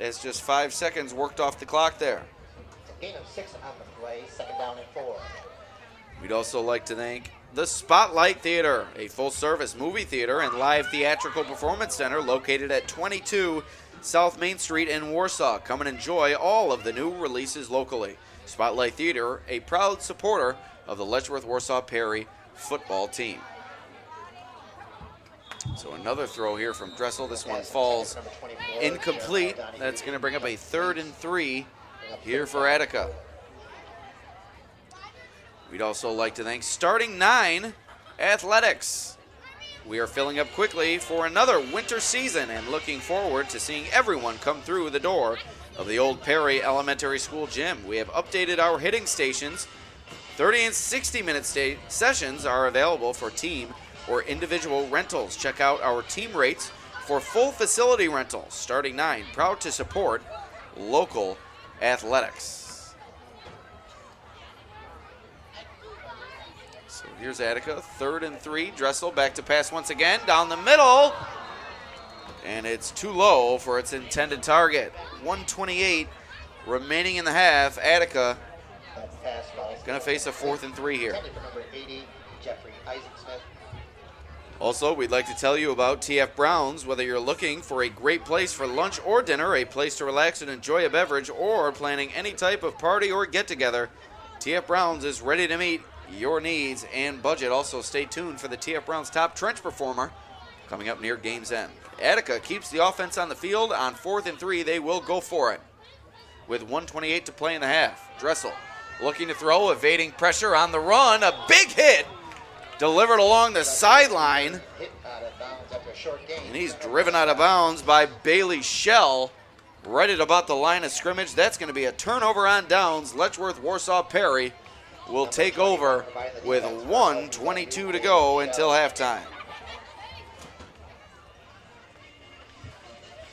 as just 5 seconds worked off the clock there. Gain of 6 on the play, 2nd down and 4. We'd also like to thank the Spotlight Theater, a full-service movie theater and live theatrical performance center located at 22 South Main Street in Warsaw. Come and enjoy all of the new releases locally. Spotlight Theater, a proud supporter of the Letchworth Warsaw Perry football team. So another throw here from Dressel. This one falls incomplete. That's going to bring up a 3rd and 3 here for Attica. We'd also like to thank Starting 9 Athletics. We are filling up quickly for another winter season and looking forward to seeing everyone come through the door of the old Perry Elementary School gym. We have updated our hitting stations. 30 and 60-minute sessions are available for team or individual rentals. Check out our team rates for full facility rentals. Starting 9, proud to support local athletics. So here's Attica, 3rd and 3. Dressel back to pass once again, down the middle. And it's too low for its intended target. 1:28 remaining in the half. Attica going to face a 4th and 3 here. Also, we'd like to tell you about TF Brown's. Whether you're looking for a great place for lunch or dinner, a place to relax and enjoy a beverage, or planning any type of party or get-together, TF Brown's is ready to meet your needs and budget. Also, stay tuned for the TF Brown's Top Trench Performer coming up near game's end. Attica keeps the offense on the field. On 4th and 3, they will go for it. With 1:28 to play in the half. Dressel looking to throw, evading pressure on the run. A big hit delivered along the sideline. And he's driven out of bounds by Bailey Shell right at about the line of scrimmage. That's going to be a turnover on downs. Letchworth Warsaw Perry will take over with 1:22 to go until halftime.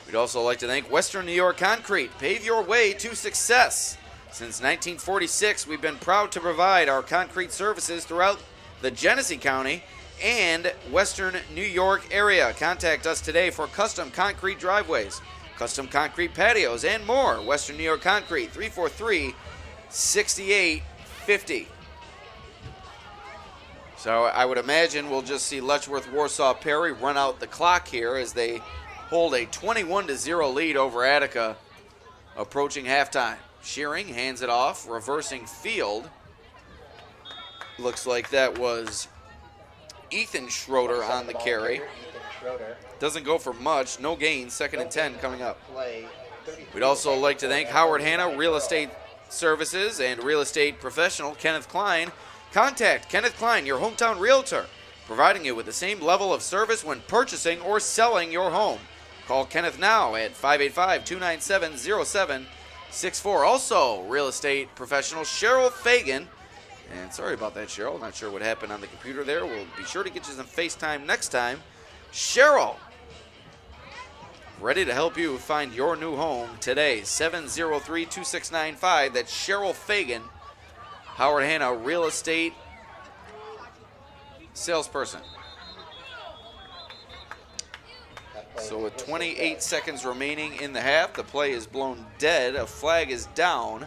We'd also like to thank Western New York Concrete. Pave your way to success. Since 1946, we've been proud to provide our concrete services throughout the Genesee County and Western New York area. Contact us today for custom concrete driveways, custom concrete patios, and more. Western New York Concrete, 343-6850. So I would imagine we'll just see Letchworth Warsaw Perry run out the clock here as they hold a 21-0 lead over Attica approaching halftime. Shearing hands it off, reversing field. Looks like that was Ethan Schroeder on the carry. Doesn't go for much. No gain. 2nd and 10 coming up. We'd also like to thank Howard Hanna Real Estate Services and real estate professional Kenneth Klein. Contact Kenneth Klein, your hometown realtor, providing you with the same level of service when purchasing or selling your home. Call Kenneth now at 585-297-0764. Also, real estate professional Cheryl Fagan. And sorry about that, Cheryl. Not sure what happened on the computer there. We'll be sure to get you some FaceTime next time. Cheryl, ready to help you find your new home today. 703-2695. That's Cheryl Fagan, Howard Hanna Real Estate salesperson. So with 28 seconds remaining in the half, the play is blown dead. A flag is down.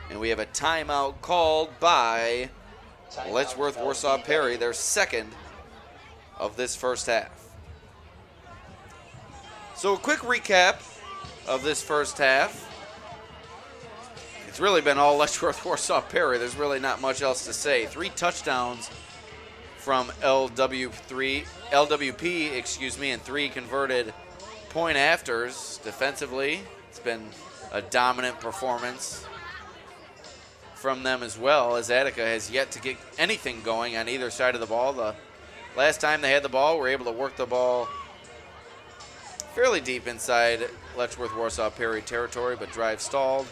And we have a timeout called by Letchworth Warsaw Perry, their second of this first half. So a quick recap of this first half. It's really been all Letchworth Warsaw Perry. There's really not much else to say. 3 touchdowns from LWP, and 3 converted point afters. Defensively, it's been a dominant performance from them as well, as Attica has yet to get anything going on either side of the ball. The last time they had the ball, were able to work the ball fairly deep inside Letchworth Warsaw Perry territory, but drive stalled,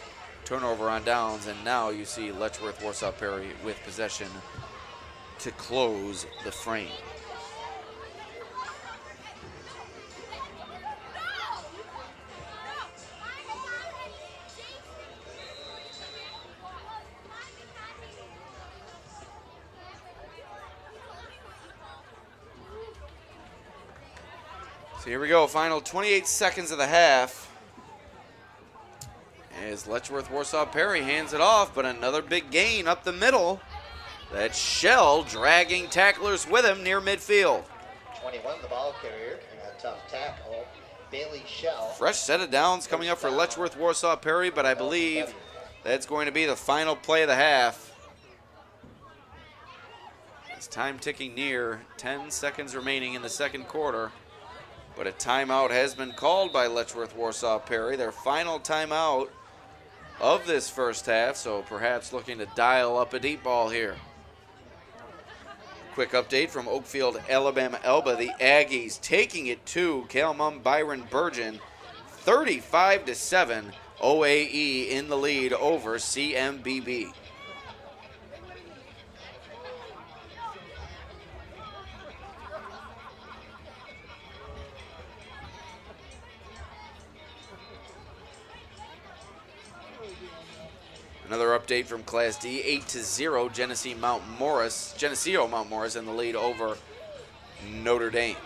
turnover on downs, and now you see Letchworth Warsaw Perry with possession to close the frame. So here we go, final 28 seconds of the half. As Letchworth Warsaw Perry hands it off, but another big gain up the middle. That's Shell dragging tacklers with him near midfield. 21, the ball carrier, and a tough tackle. Bailey Shell. Fresh set of downs coming up for Letchworth Warsaw Perry, but I believe that's going to be the final play of the half. It's time ticking near, 10 seconds remaining in the second quarter. But a timeout has been called by Letchworth Warsaw Perry, their final timeout of this first half, so perhaps looking to dial up a deep ball here. Quick update from Oakfield, Alabama Elba. The Aggies taking it to Calmum Byron Burgeon, 35-7. OAE in the lead over CMBB. Another update from Class D, 8-0, Geneseo Mount Morris in the lead over Notre Dame.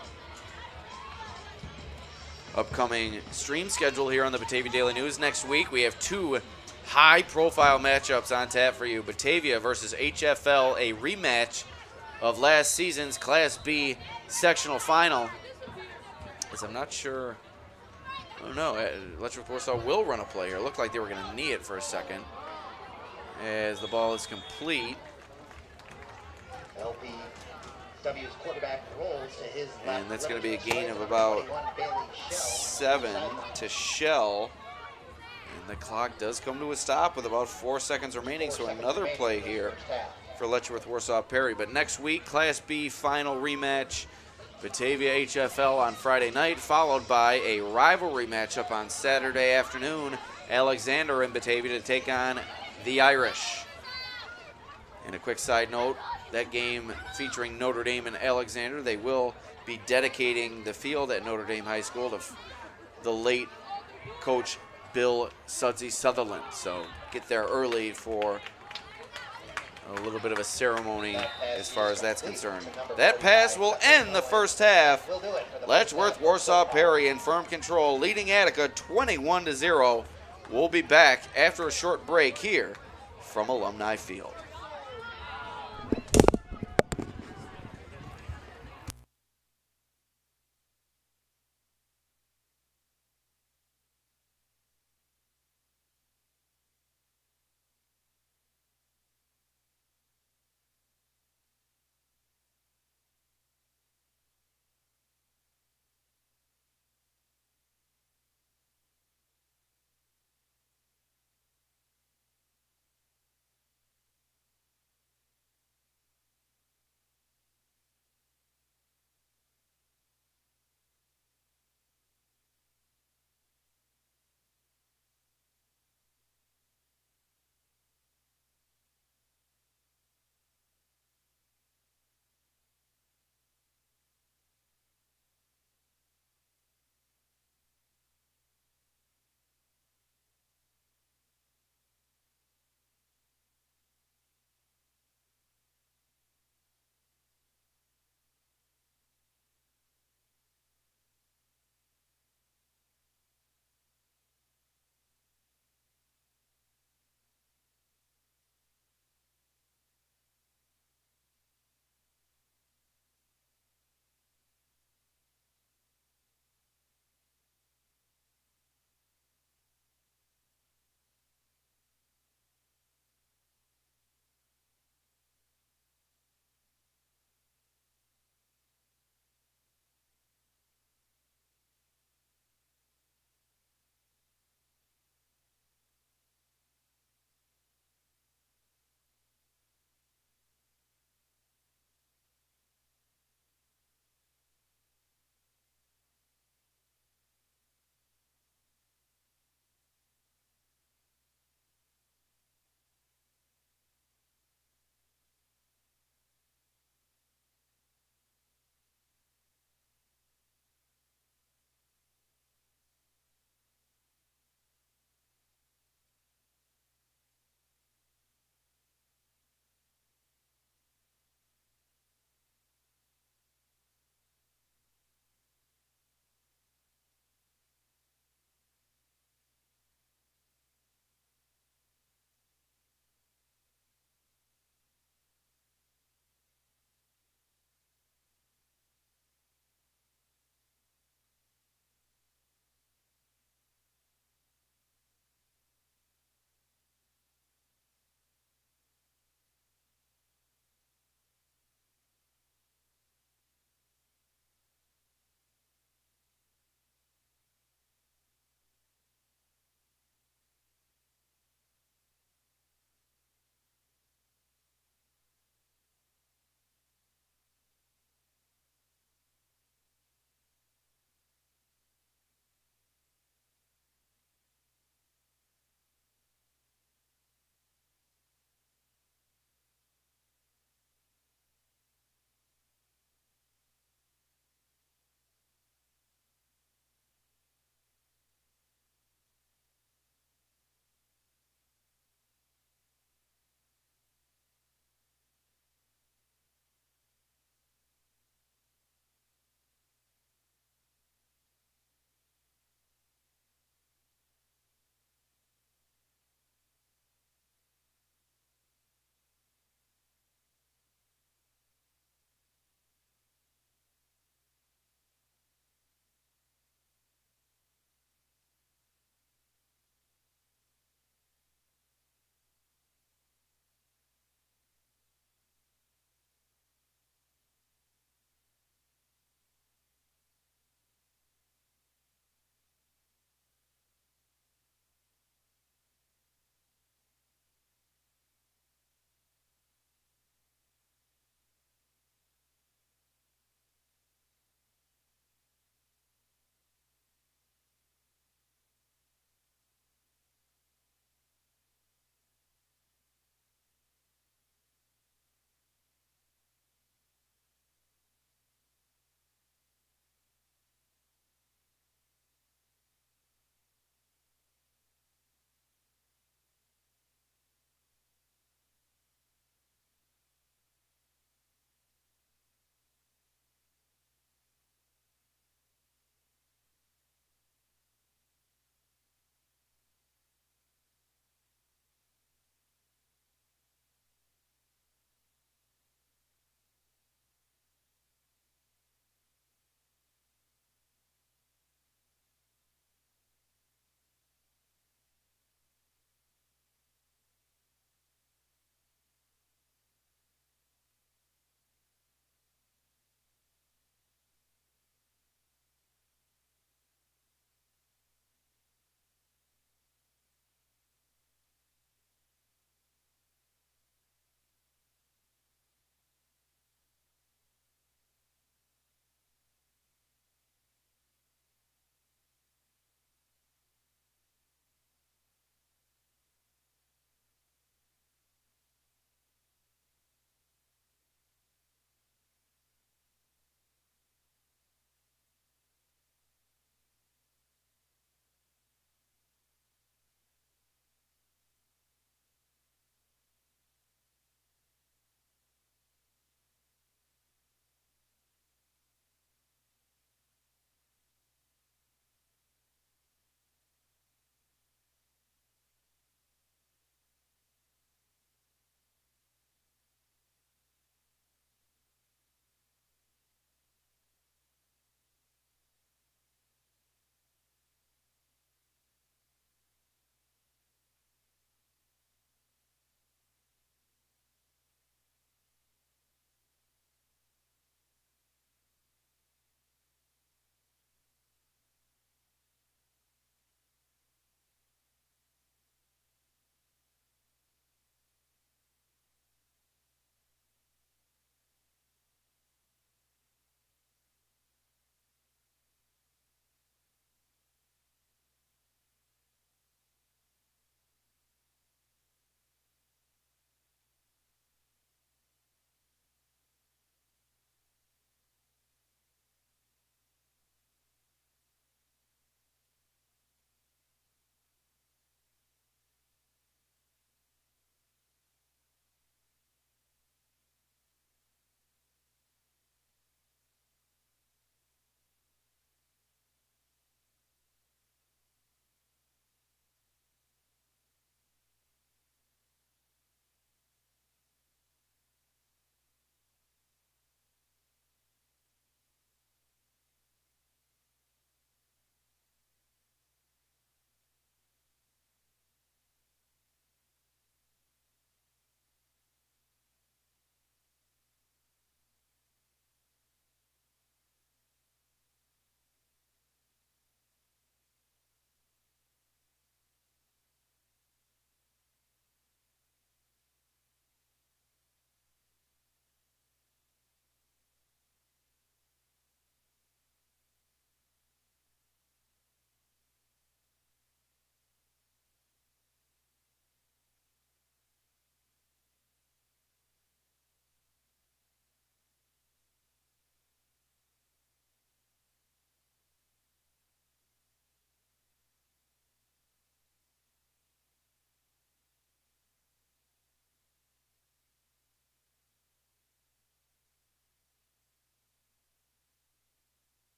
Upcoming stream schedule here on the Batavia Daily News. Next week, we have 2 high-profile matchups on tap for you. Batavia versus HFL, a rematch of last season's Class B sectional final. As I'm not sure, I don't know, Letchworth Warsaw will run a play here. It looked like they were going to knee it for a second. As the ball is complete. LPW's quarterback rolls to his left. And that's going to be a gain of about 7 to Shell. And the clock does come to a stop with about 4 seconds remaining. So another play here for Letchworth Warsaw Perry. But next week, Class B final rematch. Batavia HFL on Friday night, followed by a rivalry matchup on Saturday afternoon. Alexander and Batavia to take on the Irish. And a quick side note, that game featuring Notre Dame and Alexander, they will be dedicating the field at Notre Dame High School to the late coach Bill Sudsy Sutherland. So get there early for a little bit of a ceremony as far as that's concerned. That pass will end the first half. Letchworth Warsaw Perry in firm control, leading Attica 21-0. We'll be back after a short break here from Alumni Field.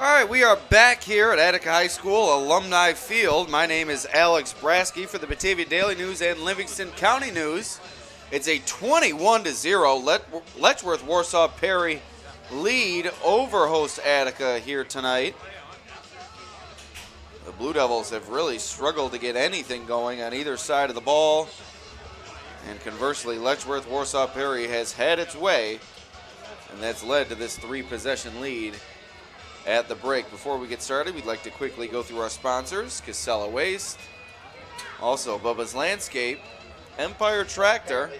All right, we are back here at Attica High School, Alumni Field. My name is Alex Brasky for the Batavia Daily News and Livingston County News. It's a 21-0 Letchworth Warsaw Perry lead over host Attica here tonight. The Blue Devils have really struggled to get anything going on either side of the ball. And conversely, Letchworth Warsaw Perry has had its way, and that's led to this 3-possession lead at the break. Before we get started, we'd like to quickly go through our sponsors: Casella Waste, also Bubba's Landscape, Empire Tractor,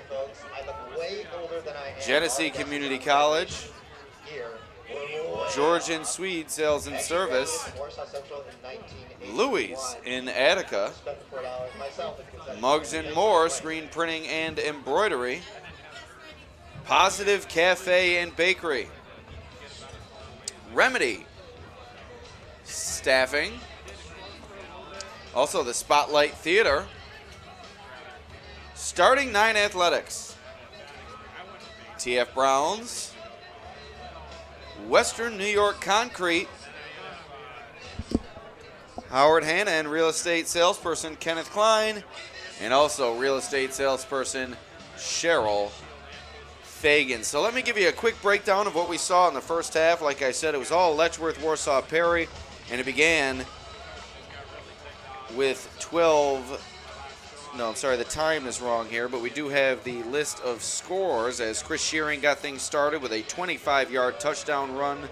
Genesee Community College, Georgian Swede Sales and Service, Louis in Attica, Muggs & More Screen Printing and Embroidery, Positive Cafe and Bakery, Remedy Staffing, also the Spotlight Theater, Starting 9 Athletics, TF Browns, Western New York Concrete, Howard Hanna and real estate salesperson Kenneth Klein, and also real estate salesperson Cheryl Fagan. So let me give you a quick breakdown of what we saw in the first half. Like I said, it was all Letchworth Warsaw Perry, and it began with 12. No, I'm sorry, the time is wrong here, but we do have the list of scores as Chris Shearing got things started with a 25-yard touchdown run,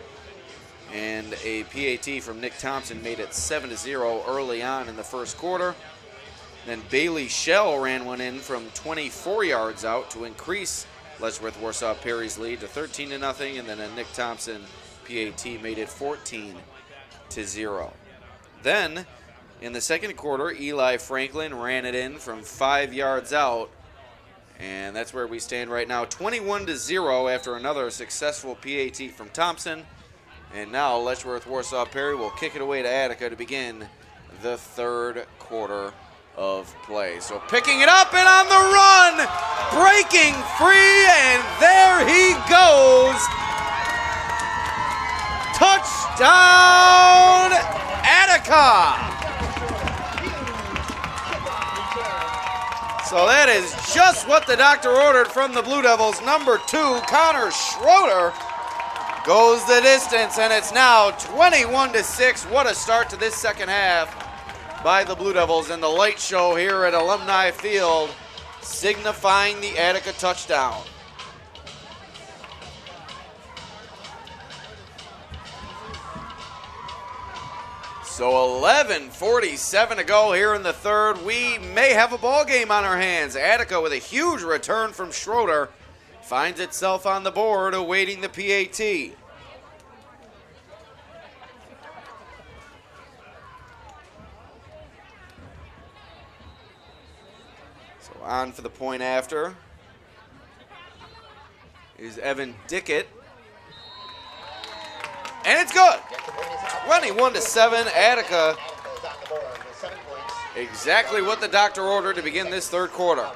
and a PAT from Nick Thompson made it 7-0 early on in the first quarter. Then Bailey Shell ran one in from 24 yards out to increase Letchworth Warsaw Perry's lead to 13-0, and then a Nick Thompson PAT made it 14-0. Then in the second quarter, Eli Franklin ran it in from 5 yards out, and that's where we stand right now, 21-0 after another successful PAT from Thompson. And now Letchworth Warsaw Perry will kick it away to Attica to begin the third quarter of play. So picking it up and on the run, breaking free, and there he goes. Touchdown, Attica. So that is just what the doctor ordered from the Blue Devils. Number 2, Connor Schroeder, goes the distance, and it's now 21-6. What a start to this second half by the Blue Devils, and the light show here at Alumni Field signifying the Attica touchdown. So 11:47 to go here in the third. We may have a ball game on our hands. Attica with a huge return from Schroeder finds itself on the board awaiting the PAT. So on for the point after is Evan Dickett. And it's good. 21-7, Attica. Exactly what the doctor ordered to begin this third quarter.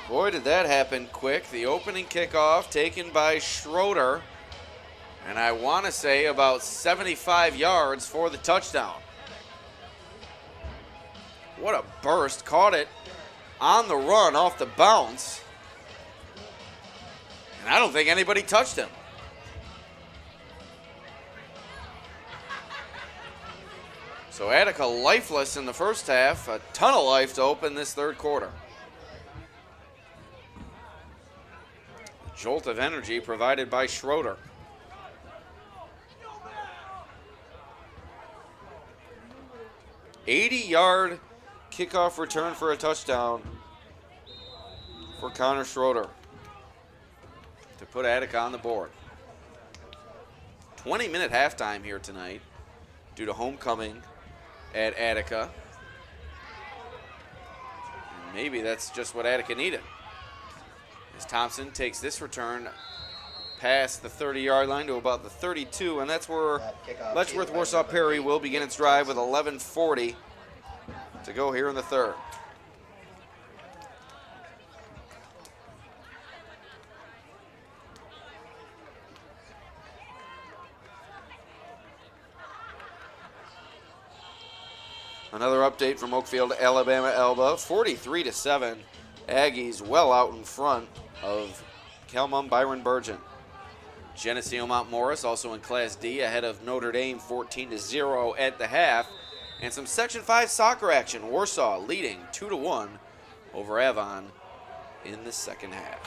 Boy, did that happen quick. The opening kickoff taken by Schroeder. And I want to say about 75 yards for the touchdown. What a burst. Caught it on the run off the bounce. And I don't think anybody touched him. So Attica lifeless in the first half. A ton of life to open this third quarter. A jolt of energy provided by Schroeder. 80-yard kickoff return for a touchdown for Connor Schroeder to put Attica on the board. 20-minute halftime here tonight due to homecoming at Attica. And maybe that's just what Attica needed. As Thompson takes this return past the 30-yard line to about the 32, and that's where Kickoff Letchworth by Warsaw number Perry 8, will begin its drive with 11:40 to go here in the third. Another update from Oakfield, Alabama Elba, 43-7. Aggies well out in front of Calmon Byron Burgeon. Geneseo Mount Morris also in Class D ahead of Notre Dame 14-0 at the half. And some Section 5 soccer action. Warsaw leading 2-1 over Avon in the second half.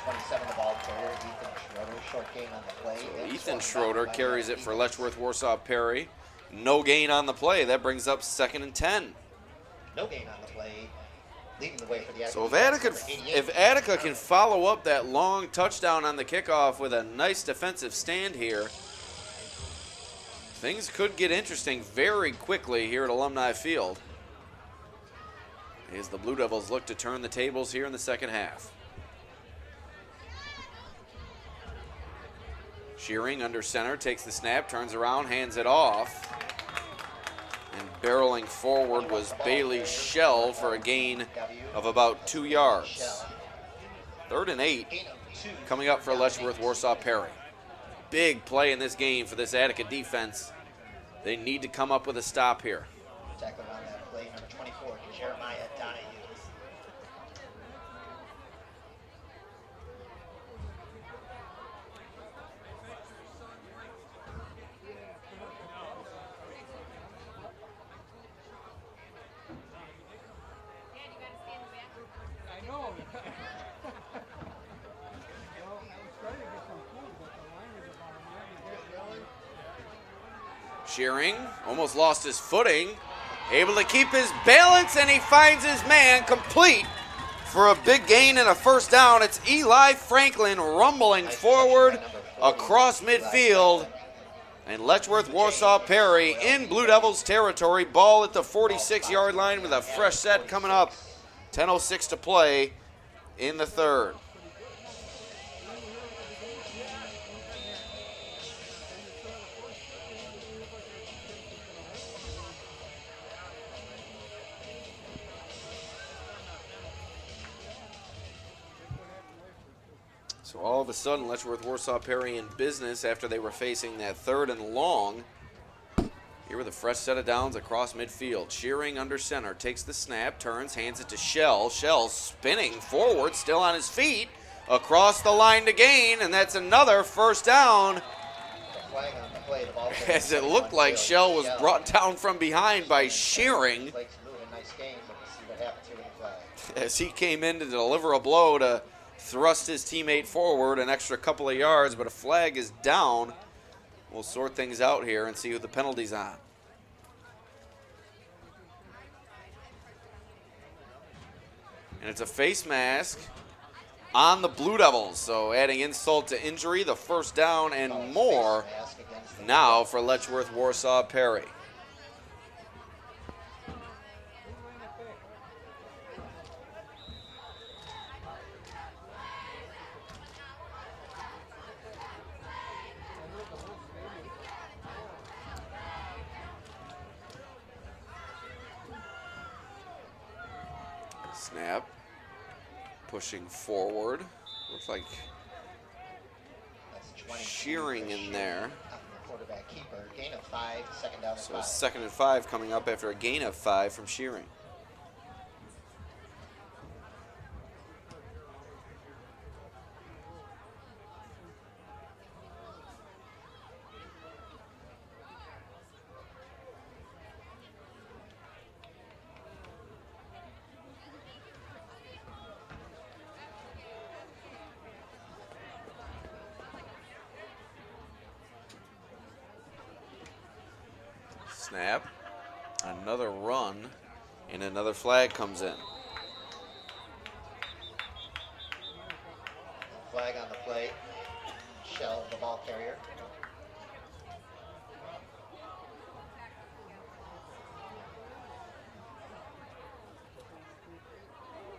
27 the ball carrier, Ethan Schroeder, short gain on the play. So Ethan Schroeder carries it for Letchworth Warsaw Perry. No gain on the play. That brings up 2nd and 10. No gain on the play, leading the way for the Attica. So defense, if Attica can follow up that long touchdown on the kickoff with a nice defensive stand here, things could get interesting very quickly here at Alumni Field as the Blue Devils look to turn the tables here in the second half. Shearing under center, takes the snap, turns around, hands it off. And barreling forward was Bailey Shell for a gain of about 2 yards. 3rd and 8 coming up for Letchworth Warsaw Perry. Big play in this game for this Attica defense. They need to come up with a stop here. Tackling on that play, number 24, Jeremiah Donahue. Shearing almost lost his footing, able to keep his balance, and he finds his man complete for a big gain and a first down. It's Eli Franklin rumbling forward across midfield, and Letchworth Warsaw Perry in Blue Devils territory. Ball at the 46-yard line with a fresh set coming up. 10:06 to play in the third. So all of a sudden, Letchworth Warsaw Perry in business after they were facing that 3rd and long. Here with a fresh set of downs across midfield. Shearing under center, takes the snap, turns, hands it to Shell. Shell spinning forward, still on his feet, across the line to gain, and that's another first down. As it looked like Shell was brought down from behind by Shearing. As he came in to deliver a blow to thrust his teammate forward an extra couple of yards, but a flag is down. We'll sort things out here and see who the penalty's on. And it's a face mask on the Blue Devils, so adding insult to injury, the first down and more now for Letchworth Warsaw Perry. Snap, pushing forward. Looks like Shearing in there. Quarterback keeper, gain of 5, second down and 5. So 2nd and 5 coming up after a gain of 5 from Shearing. Snap, another run, and another flag comes in. Flag on the play. Shell, the ball carrier.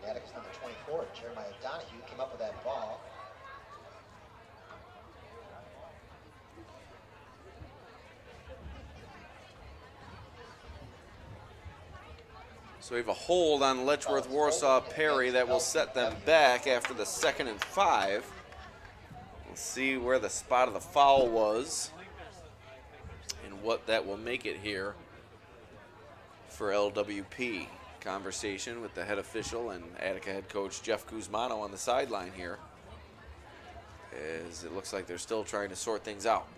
Attica's number 24, Jeremiah Donahue, came up with that ball. So we have a hold on Letchworth Warsaw Perry that will set them back after the 2nd and 5. We'll see where the spot of the foul was and what that will make it here for LWP. Conversation with the head official and Attica head coach Jeff Guzmano on the sideline here, as it looks like they're still trying to sort things out.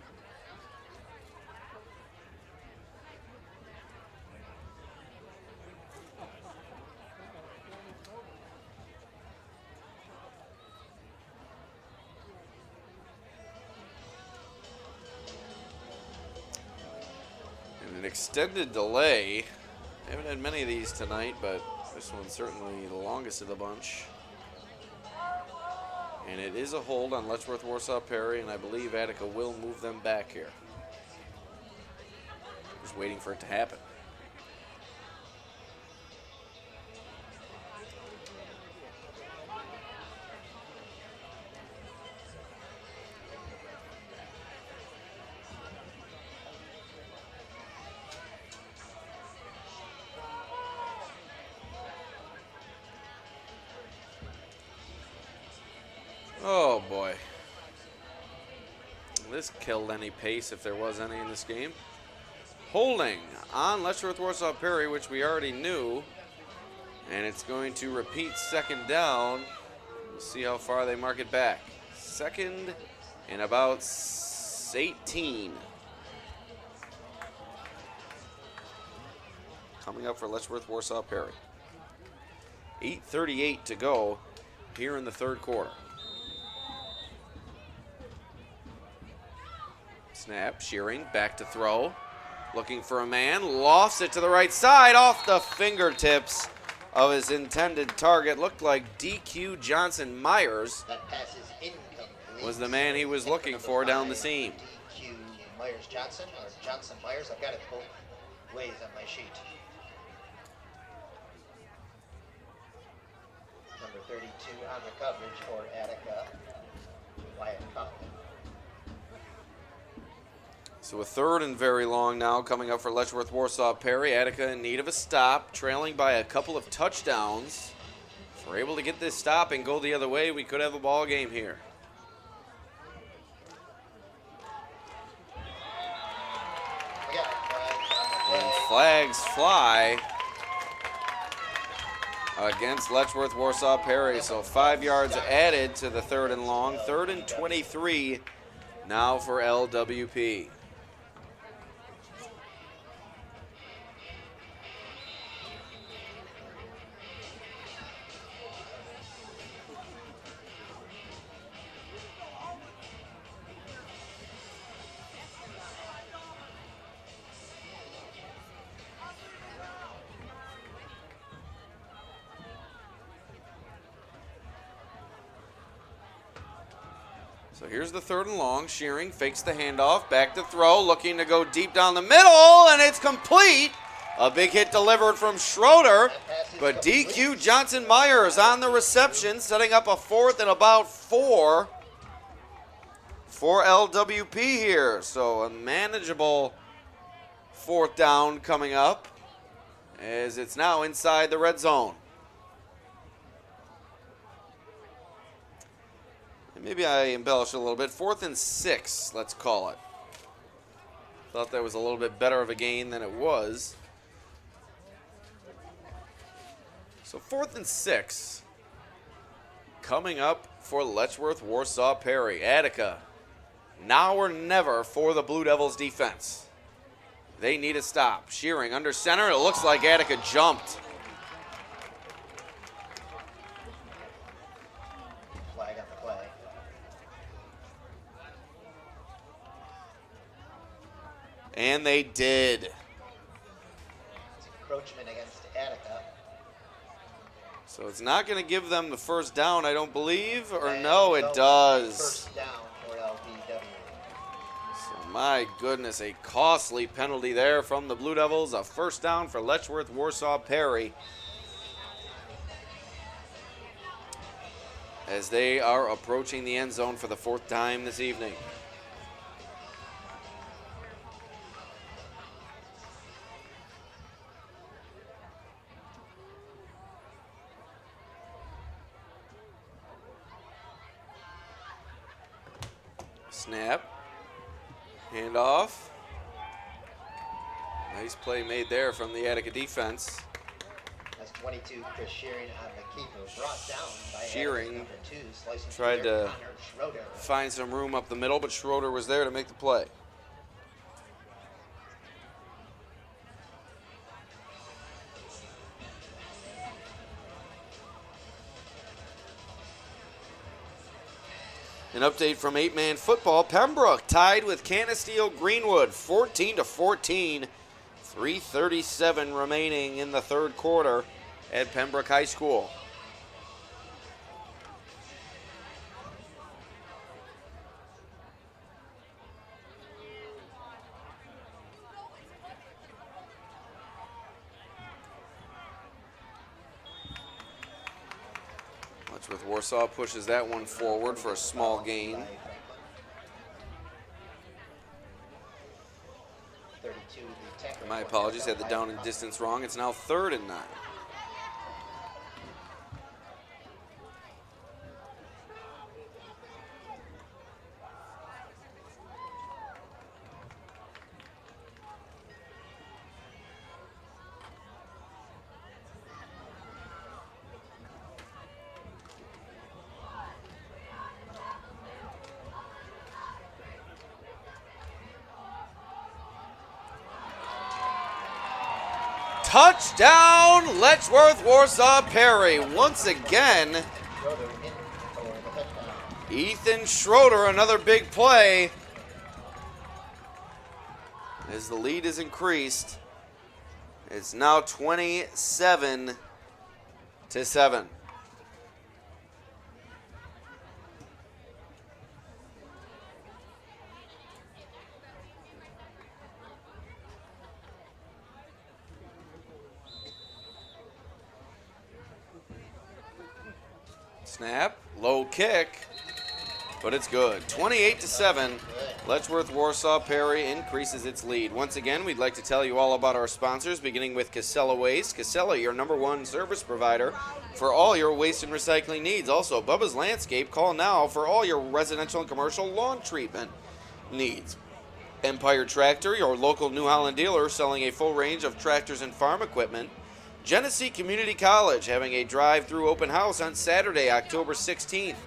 And an extended delay. Haven't had many of these tonight, but this one's certainly the longest of the bunch. And it is a hold on Letchworth Warsaw Perry, and I believe Attica will move them back here. Just waiting for it to happen. Oh boy. This killed any pace if there was any in this game. Holding on Letchworth Warsaw Perry, which we already knew. And it's going to repeat 2nd down. We'll see how far they mark it back. 2nd and about 18. Coming up for Letchworth Warsaw Perry. 8:38 to go here in the 3rd quarter. Snap, Shearing, back to throw. Looking for a man, lofts it to the right side off the fingertips of his intended target. Looked like DQ Johnson Myers That pass is incomplete. was the man he was looking for down the seam. DQ Myers Johnson or Johnson Myers. I've got it both ways on my sheet. Number 32 on the coverage for Attica, Wyatt Conley. So a 3rd and very long now coming up for Letchworth Warsaw Perry. Attica in need of a stop, trailing by a couple of touchdowns. If we're able to get this stop and go the other way, we could have a ball game here. And flags fly against Letchworth Warsaw Perry. So 5 yards added to the 3rd and long. 3rd and 23 now for LWP. So here's the 3rd and long. Shearing fakes the handoff, back to throw, looking to go deep down the middle, and it's complete. A big hit delivered from Schroeder, but DQ Johnson Myers on the reception, setting up a 4th and about 4 for LWP here. So a manageable 4th down coming up, as it's now inside the red zone. Maybe I embellished a little bit. 4th and 6, let's call it. Thought that was a little bit better of a gain than it was. So 4th and 6 coming up for Letchworth Warsaw Perry. Attica, now or never for the Blue Devils defense. They need a stop. Shearing under center. It looks like Attica jumped. Flag on the play. And they did. It's encroachment against Attica. So it's not going to give them the 1st down, I don't believe. Or And no, it does. 1st down for LBW. So my goodness, a costly penalty there from the Blue Devils. A 1st down for Letchworth Warsaw Perry, as they are approaching the end zone for the 4th time this evening. Snap. Handoff. Nice play made there from the Attica defense. That's 22, Chris Shearing on the keeper. Brought down by Shearing number 2, slicing tried through there, to Connor Schroeder. find some room up the middle, but Schroeder was there to make the play. An update from 8-man football. Pembroke tied with Cannisteel Greenwood, 14-14. 3:37 remaining in the third quarter at Pembroke High School. Letchworth Warsaw pushes that one forward for a small gain. 32, the attacker. My apologies, had the down and distance wrong. It's now 3rd and 9. Touchdown, Letchworth Warsaw Perry. Once again, Schroeder in for the touchdown. Ethan Schroeder, another big play. As the lead is increased, it's now 27-7. Snap, low kick, but it's good. 28-7. Letchworth Warsaw Perry increases its lead. Once again, we'd like to tell you all about our sponsors, beginning with Casella Waste. Casella, your #1 service provider for all your waste and recycling needs. Also, Bubba's Landscape. Call now for all your residential and commercial lawn treatment needs. Empire Tractor, your local New Holland dealer, selling a full range of tractors and farm equipment. Genesee Community College having a drive-through open house on Saturday, October 16th.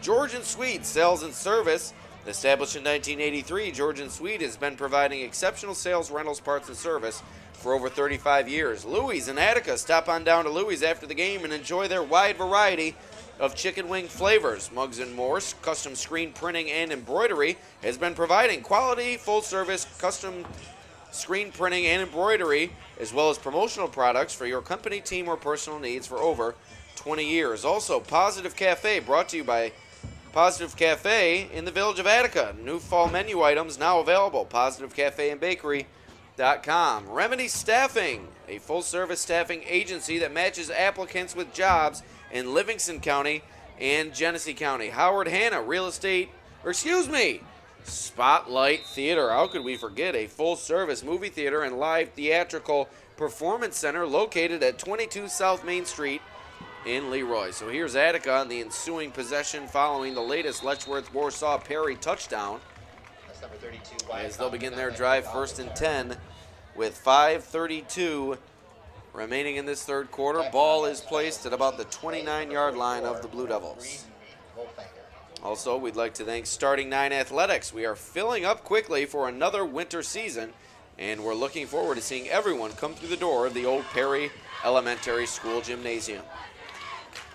George & Sweet Sales and Service. Established in 1983, George & Sweet has been providing exceptional sales, rentals, parts, and service for over 35 years. Louie's in Attica. Stop on down to Louie's after the game and enjoy their wide variety of chicken wing flavors. Muggs & Morse, custom screen printing and embroidery, has been providing quality, full-service, custom screen printing and embroidery, as well as promotional products for your company, team, or personal needs for over 20 years. Also, Positive Cafe, brought to you by Positive Cafe in the village of Attica. New fall menu items now available. Positive Cafe and Bakery.com. Remedy Staffing, a full-service staffing agency that matches applicants with jobs in Livingston County and Genesee County. Howard Hanna, Spotlight Theater. How could we forget? A full-service movie theater and live theatrical performance center located at 22 South Main Street in Leroy. So here's Attica on the ensuing possession following the latest Letchworth Warsaw Perry touchdown. That's number 32. As they'll begin their drive 1st and 10 with 5:32 remaining in this third quarter. Ball is placed at about the 29-yard line of the Blue Devils. Also, we'd like to thank Starting 9 Athletics. We are filling up quickly for another winter season, and we're looking forward to seeing everyone come through the door of the old Perry Elementary School Gymnasium.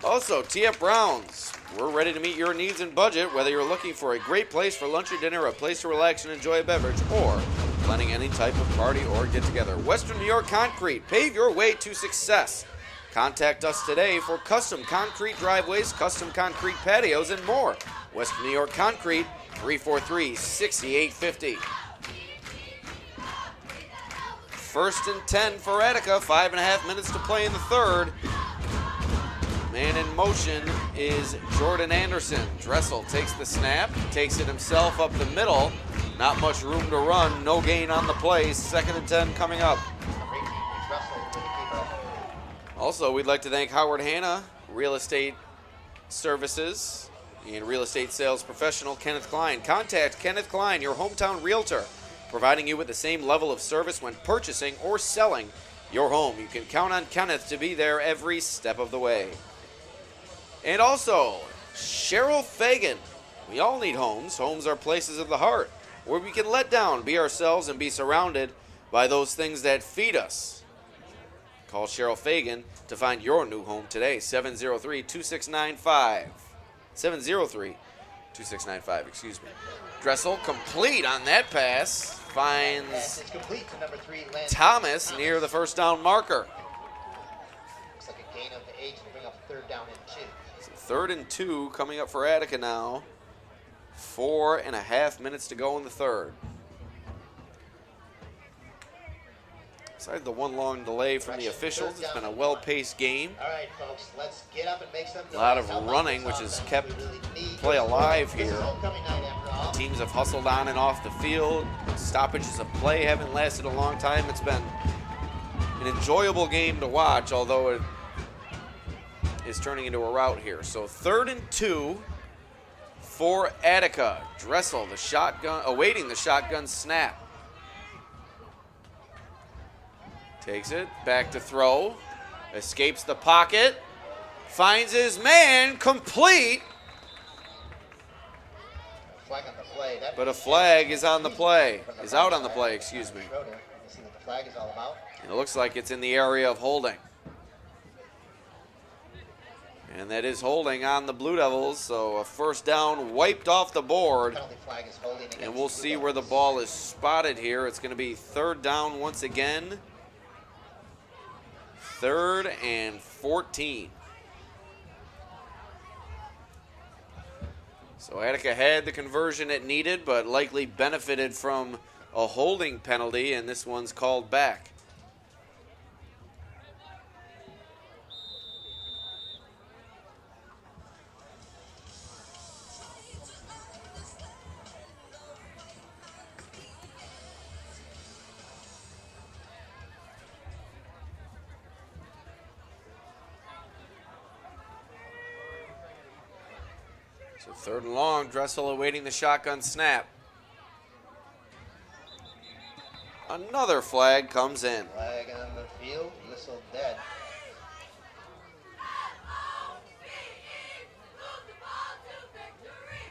Also, TF Browns. We're ready to meet your needs and budget, whether you're looking for a great place for lunch or dinner, a place to relax and enjoy a beverage, or planning any type of party or get-together. Western New York Concrete. Pave your way to success. Contact us today for custom concrete driveways, custom concrete patios, and more. Western New York Concrete, 343-6850. 1st and 10 for Attica, 5.5 minutes to play in the third. Man in motion is Jordan Anderson. Dressel takes the snap, takes it himself up the middle. Not much room to run, no gain on the play. 2nd and 10 coming up. Also, we'd like to thank Howard Hanna Real Estate Services and real estate sales professional Kenneth Klein. Contact Kenneth Klein, your hometown realtor, providing you with the same level of service when purchasing or selling your home. You can count on Kenneth to be there every step of the way. And also, Cheryl Fagan. We all need homes. Homes are places of the heart where we can let down, be ourselves, and be surrounded by those things that feed us. Call Cheryl Fagan to find your new home today. 703-2695. 703-2695, excuse me. Dressel complete on that pass. Finds It's complete to number 3, Lance Thomas near the first down marker. Looks like a gain of 8 to bring up 3rd down and 2. So 3rd and 2 coming up for Attica now. 4.5 minutes to go in the third. Aside the one long delay from the officials, it's been a well-paced game. All right, folks, let's get up and make some noise. A lot of running, which has kept play alive here. Homecoming night after all. Teams have hustled on and off the field. Stoppages of play haven't lasted a long time. It's been an enjoyable game to watch, although it is turning into a rout here. So 3rd and 2 for Attica. Dressel, the shotgun, awaiting the shotgun snap. Takes it, back to throw. Escapes the pocket. Finds his man, complete. Flag on the play. But a flag is on the play. Is out on the play, excuse me. Schroeder. Let's see what the flag is all about. It looks like it's in the area of holding. And that is holding on the Blue Devils, so a first down wiped off the board. Penalty flag is holding against And we'll the see Blue where the Devils. ball is spotted here. It's going to be 3rd down once again. 3rd and 14. So Attica had the conversion it needed, but likely benefited from a holding penalty, and this one's called back. So 3rd and long, Dressel awaiting the shotgun snap. Another flag comes in. Flag on the field, whistle dead.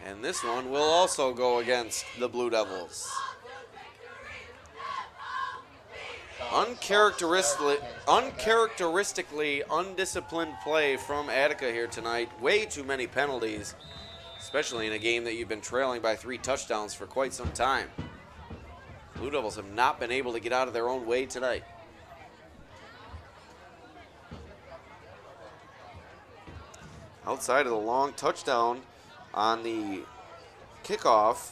And this one will also go against the Blue Devils. Uncharacteristically undisciplined play from Attica here tonight. Way too many penalties, especially in a game that you've been trailing by 3 touchdowns for quite some time. Blue Devils have not been able to get out of their own way tonight. Outside of the long touchdown on the kickoff,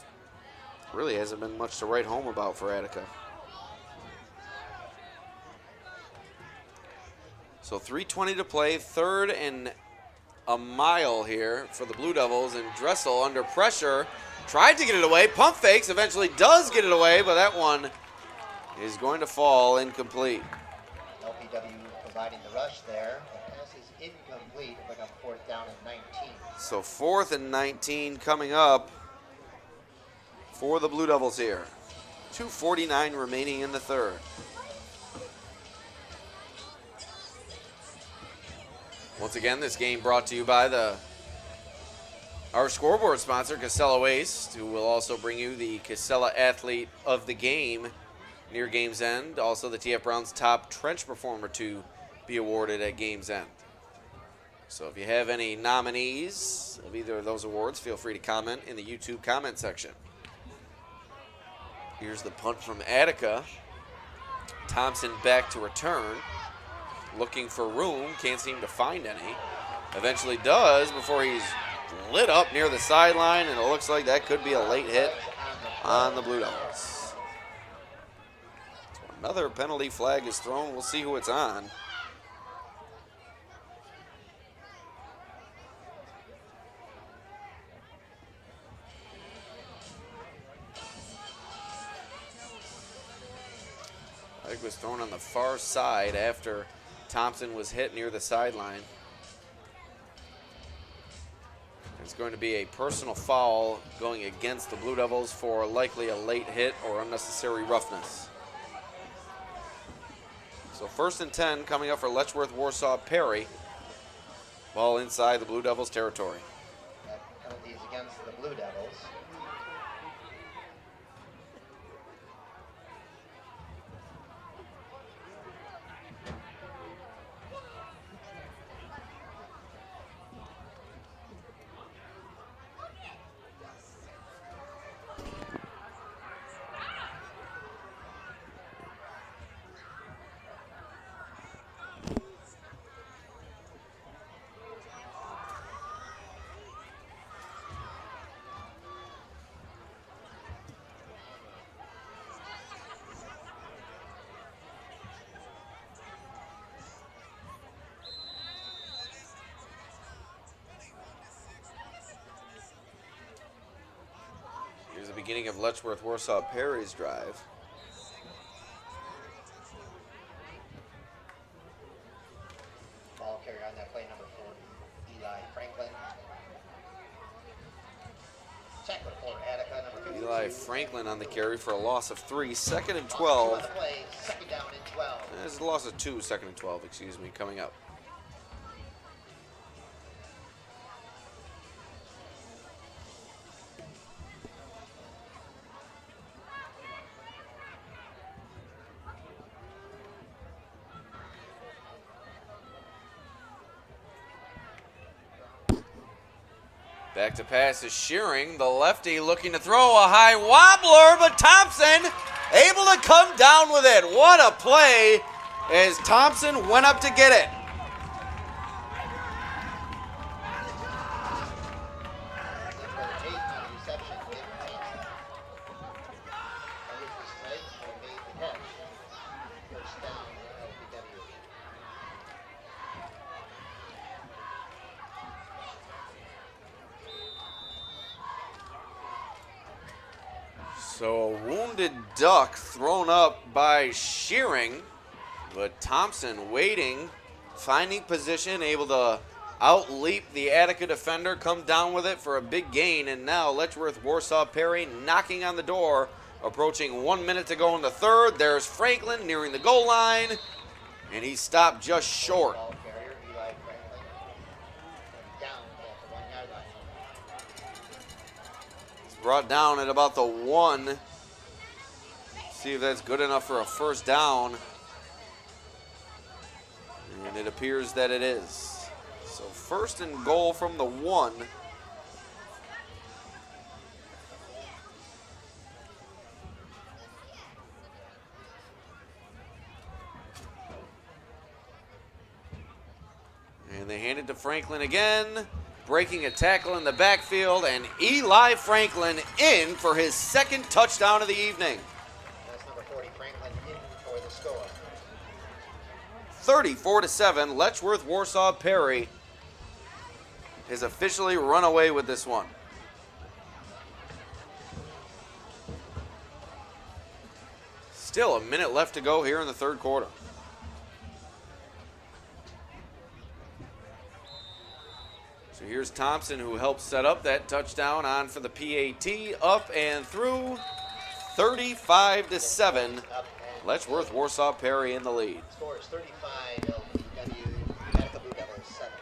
really hasn't been much to write home about for Attica. So 3:20 to play, 3rd and a mile here for the Blue Devils, and Dressel under pressure tried to get it away. Pump fakes, eventually does get it away, but that one is going to fall incomplete. LPW providing the rush there. The pass is incomplete. We're on 4th down and 19. So 4th and 19 coming up for the Blue Devils here. 2:49 remaining in the third. Once again, this game brought to you by our scoreboard sponsor, Casella Waste, who will also bring you the Casella Athlete of the Game near Game's End. Also, the TF Browns top trench performer to be awarded at Game's End. So if you have any nominees of either of those awards, feel free to comment in the YouTube comment section. Here's the punt from Attica. Thompson back to return. Looking for room, can't seem to find any. Eventually does before he's lit up near the sideline, and it looks like that could be a late hit on the Blue Devils. So another penalty flag is thrown. We'll see who it's on. Flag was thrown on the far side after Thompson was hit near the sideline. It's going to be a personal foul going against the Blue Devils for likely a late hit or unnecessary roughness. So 1st and 10 coming up for Letchworth Warsaw Perry. Ball inside the Blue Devils territory. Penalties against the Blue Devils. Here's the beginning of Letchworth Warsaw Perry's drive. Ball carrier on that play, number 4, Eli Franklin. Tackler for Attica, number 52. Eli Franklin on the carry for a loss of 3. 2nd and 12. On the play, 2nd down and 12. There's a loss of 2, 2nd and 12, excuse me, coming up. Back to pass is Shearing, the lefty looking to throw a high wobbler, but Thompson able to come down with it. What a play as Thompson went up to get it. Number 8 on the reception, Nick Thompson. His mistake and made the catch. First down, LPW. So a wounded duck thrown up by Shearing, but Thompson waiting, finding position, able to outleap the Attica defender, come down with it for a big gain, and now Letchworth Warsaw Perry knocking on the door, approaching 1 minute to go in the third. There's Franklin nearing the goal line, and he stopped just short. Ball carrier, Eli Franklin. And down at the 1-yard line. Brought down at about the 1. See if that's good enough for a first down. And it appears that it is. So 1st and goal from the 1. And they hand it to Franklin again. Breaking a tackle in the backfield, and Eli Franklin in for his 2nd touchdown of the evening. That's number 40, Franklin, in for the score. 34-7, Letchworth Warsaw Perry has officially run away with this one. Still a minute left to go here in the 3rd quarter. So here's Thompson, who helped set up that touchdown, on for the PAT, up and through. 35-7, Letchworth Warsaw Perry in the lead. Score is 35, LPW, Attica Blue Devils 7.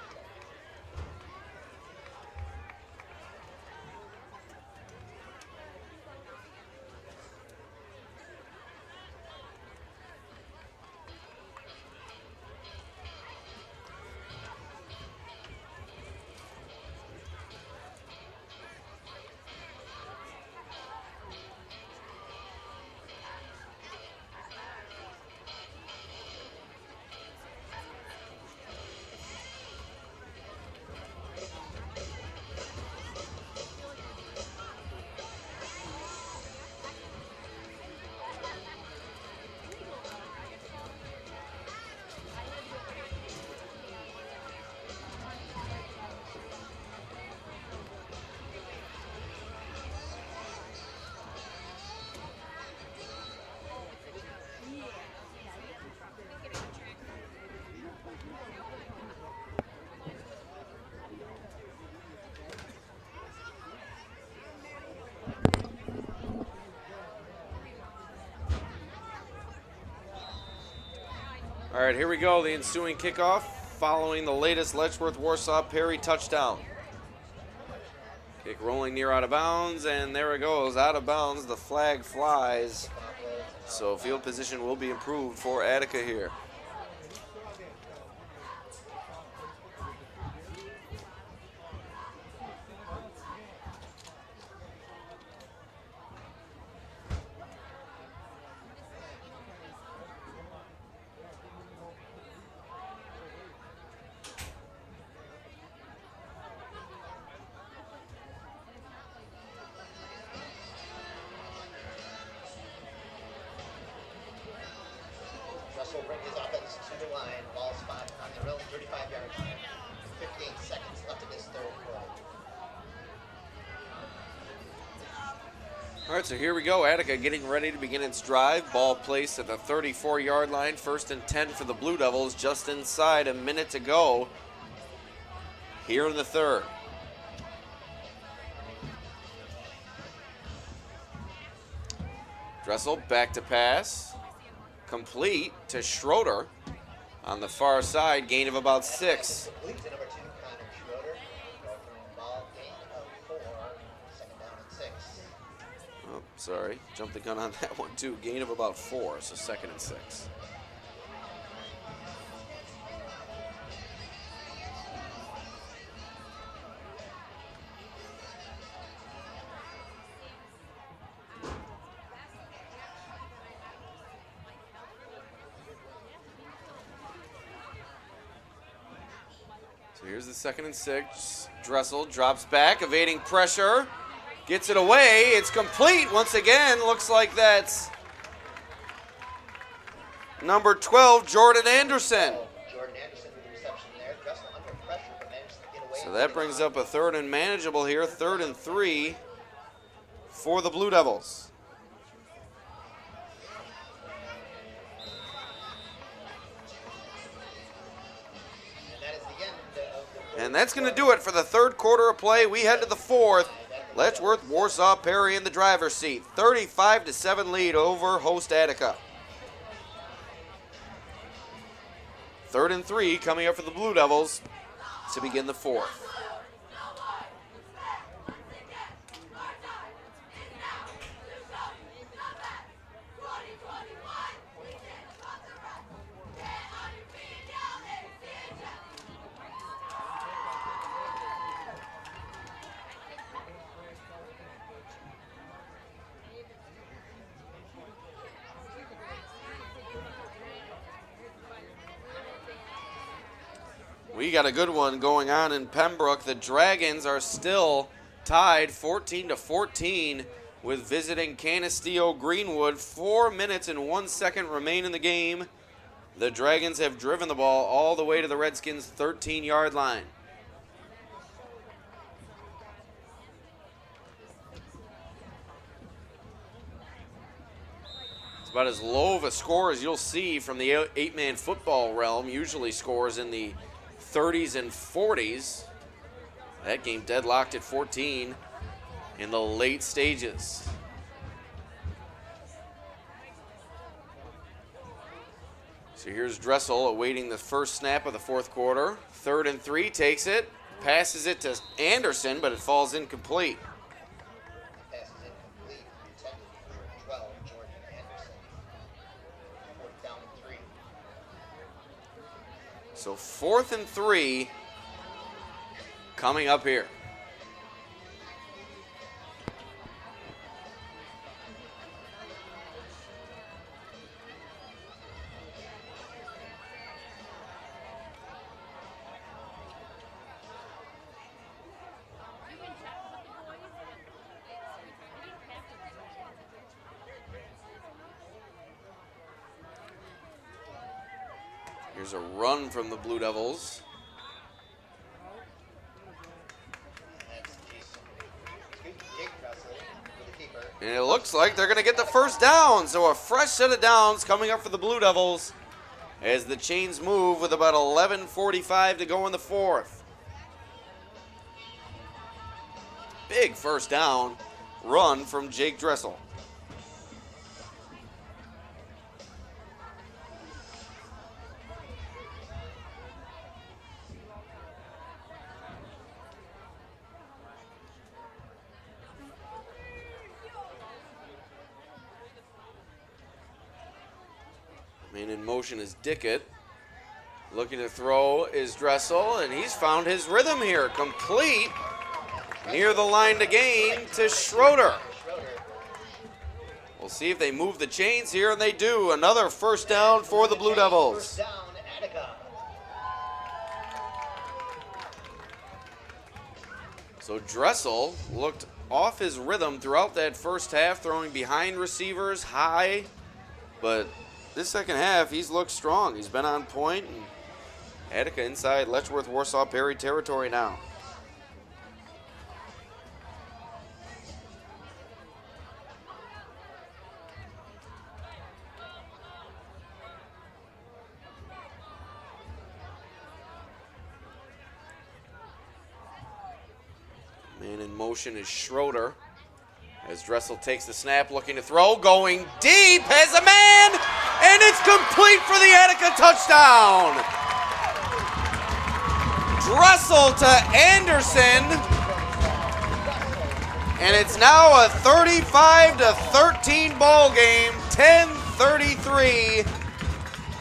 All right, here we go. The ensuing kickoff following the latest Letchworth Warsaw Perry touchdown. Kick rolling near out of bounds, and there it goes. Out of bounds, the flag flies. So field position will be improved for Attica here. Russell bring his offense to the line. Ball spot on the real 35-yard line. 15 seconds left in this third quarter. All right, so here we go. Attica getting ready to begin its drive. Ball placed at the 34-yard line. 1st and 10 for the Blue Devils. Just inside a minute to go here in the third. Dressel back to pass. Complete to Schroeder on the far side. Gain of about 6. Complete to number 2, Connor Schroeder. Ball gain of 4. 2nd down and 6. Oh, sorry. Jumped the gun on that one, too. Gain of about 4, so 2nd and 6. So here's the 2nd and 6. Dressel drops back, evading pressure. Gets it away. It's complete once again. Looks like that's number 12, Jordan Anderson. Jordan Anderson with the reception there. Dressel under pressure, but managed to get away. So that brings up a 3rd and manageable here. 3rd and 3 for the Blue Devils. And that's going to do it for the third quarter of play. We head to the fourth. Letchworth, Warsaw, Perry in the driver's seat. 35-7 lead over host Attica. 3rd and 3 coming up for the Blue Devils to begin the fourth. We got a good one going on in Pembroke. The Dragons are still tied 14-14 with visiting Canisteo Greenwood. 4 minutes and 1 second remain in the game. The Dragons have driven the ball all the way to the Redskins' 13-yard line. It's about as low of a score as you'll see from the 8-man football realm. Usually scores in the 30s and 40s. That game deadlocked at 14 in the late stages. So here's Dressel awaiting the first snap of the fourth quarter. 3rd and 3, takes it, passes it to Anderson, but it falls incomplete. Pass is incomplete. Intended for 12, Jordan Anderson. 4th down and 3. So 4th and 3 coming up here. Here's a run from the Blue Devils. And it looks like they're going to get the first down. So a fresh set of downs coming up for the Blue Devils as the chains move with about 11:45 to go in the fourth. Big first down run from Jake Dressel. Man in motion is Dickett. Looking to throw is Dressel, and he's found his rhythm here. Complete near the line to gain to Schroeder. We'll see if they move the chains here, and they do. Another first down for the Blue Devils. First down, Attica. So Dressel looked off his rhythm throughout that first half, throwing behind receivers high. But this second half, he's looked strong. He's been on point. And Attica inside Letchworth, Warsaw, Perry territory now. Man in motion is Schroeder. As Dressel takes the snap, looking to throw, going deep, has a man, and it's complete for the Attica touchdown. Dressel to Anderson, and it's now a 35-13 ball game, 10:33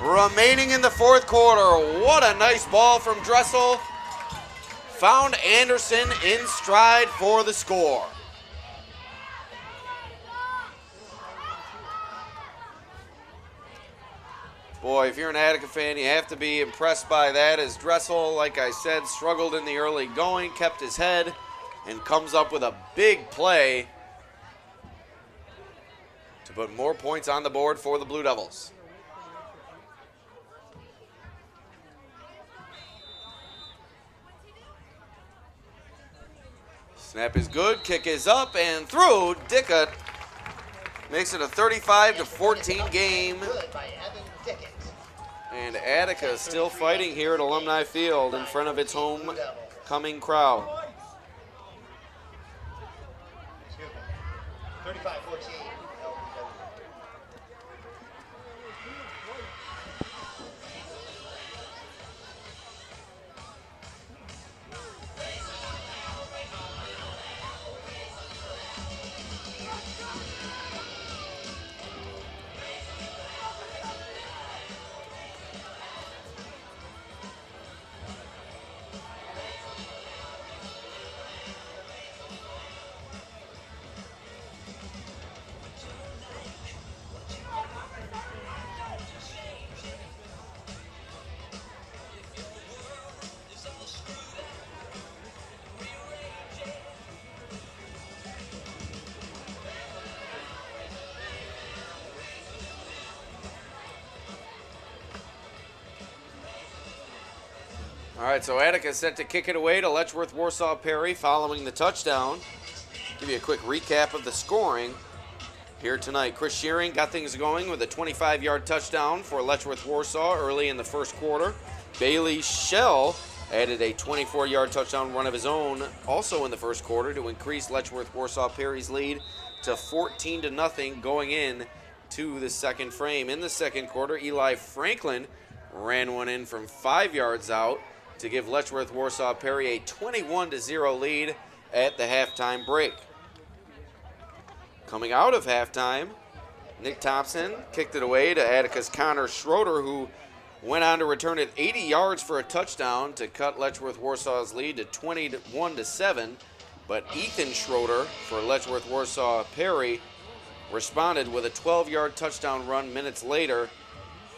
remaining in the fourth quarter. What a nice ball from Dressel. Found Anderson in stride for the score. Boy, if you're an Attica fan, you have to be impressed by that, as Dressel, like I said, struggled in the early going, kept his head, and comes up with a big play to put more points on the board for the Blue Devils. Snap is good, kick is up and through. Dickett makes it a 35-14 game. And Attica is still fighting here at Alumni Field in front of its homecoming crowd. 35-14. All right, so Attica is set to kick it away to Letchworth, Warsaw, Perry following the touchdown. Give you a quick recap of the scoring here tonight. Chris Shearing got things going with a 25-yard touchdown for Letchworth, Warsaw early in the first quarter. Bailey Schell added a 24-yard touchdown run of his own also in the first quarter to increase Letchworth, Warsaw, Perry's lead to 14-0 going in to the second frame. In the second quarter, Eli Franklin ran one in from 5 yards out to give Letchworth, Warsaw, Perry a 21-0 lead at the halftime break. Coming out of halftime, Nick Thompson kicked it away to Attica's Connor Schroeder, who went on to return it 80 yards for a touchdown to cut Letchworth, Warsaw's lead to 21-7. But Ethan Schroeder for Letchworth, Warsaw, Perry responded with a 12-yard touchdown run minutes later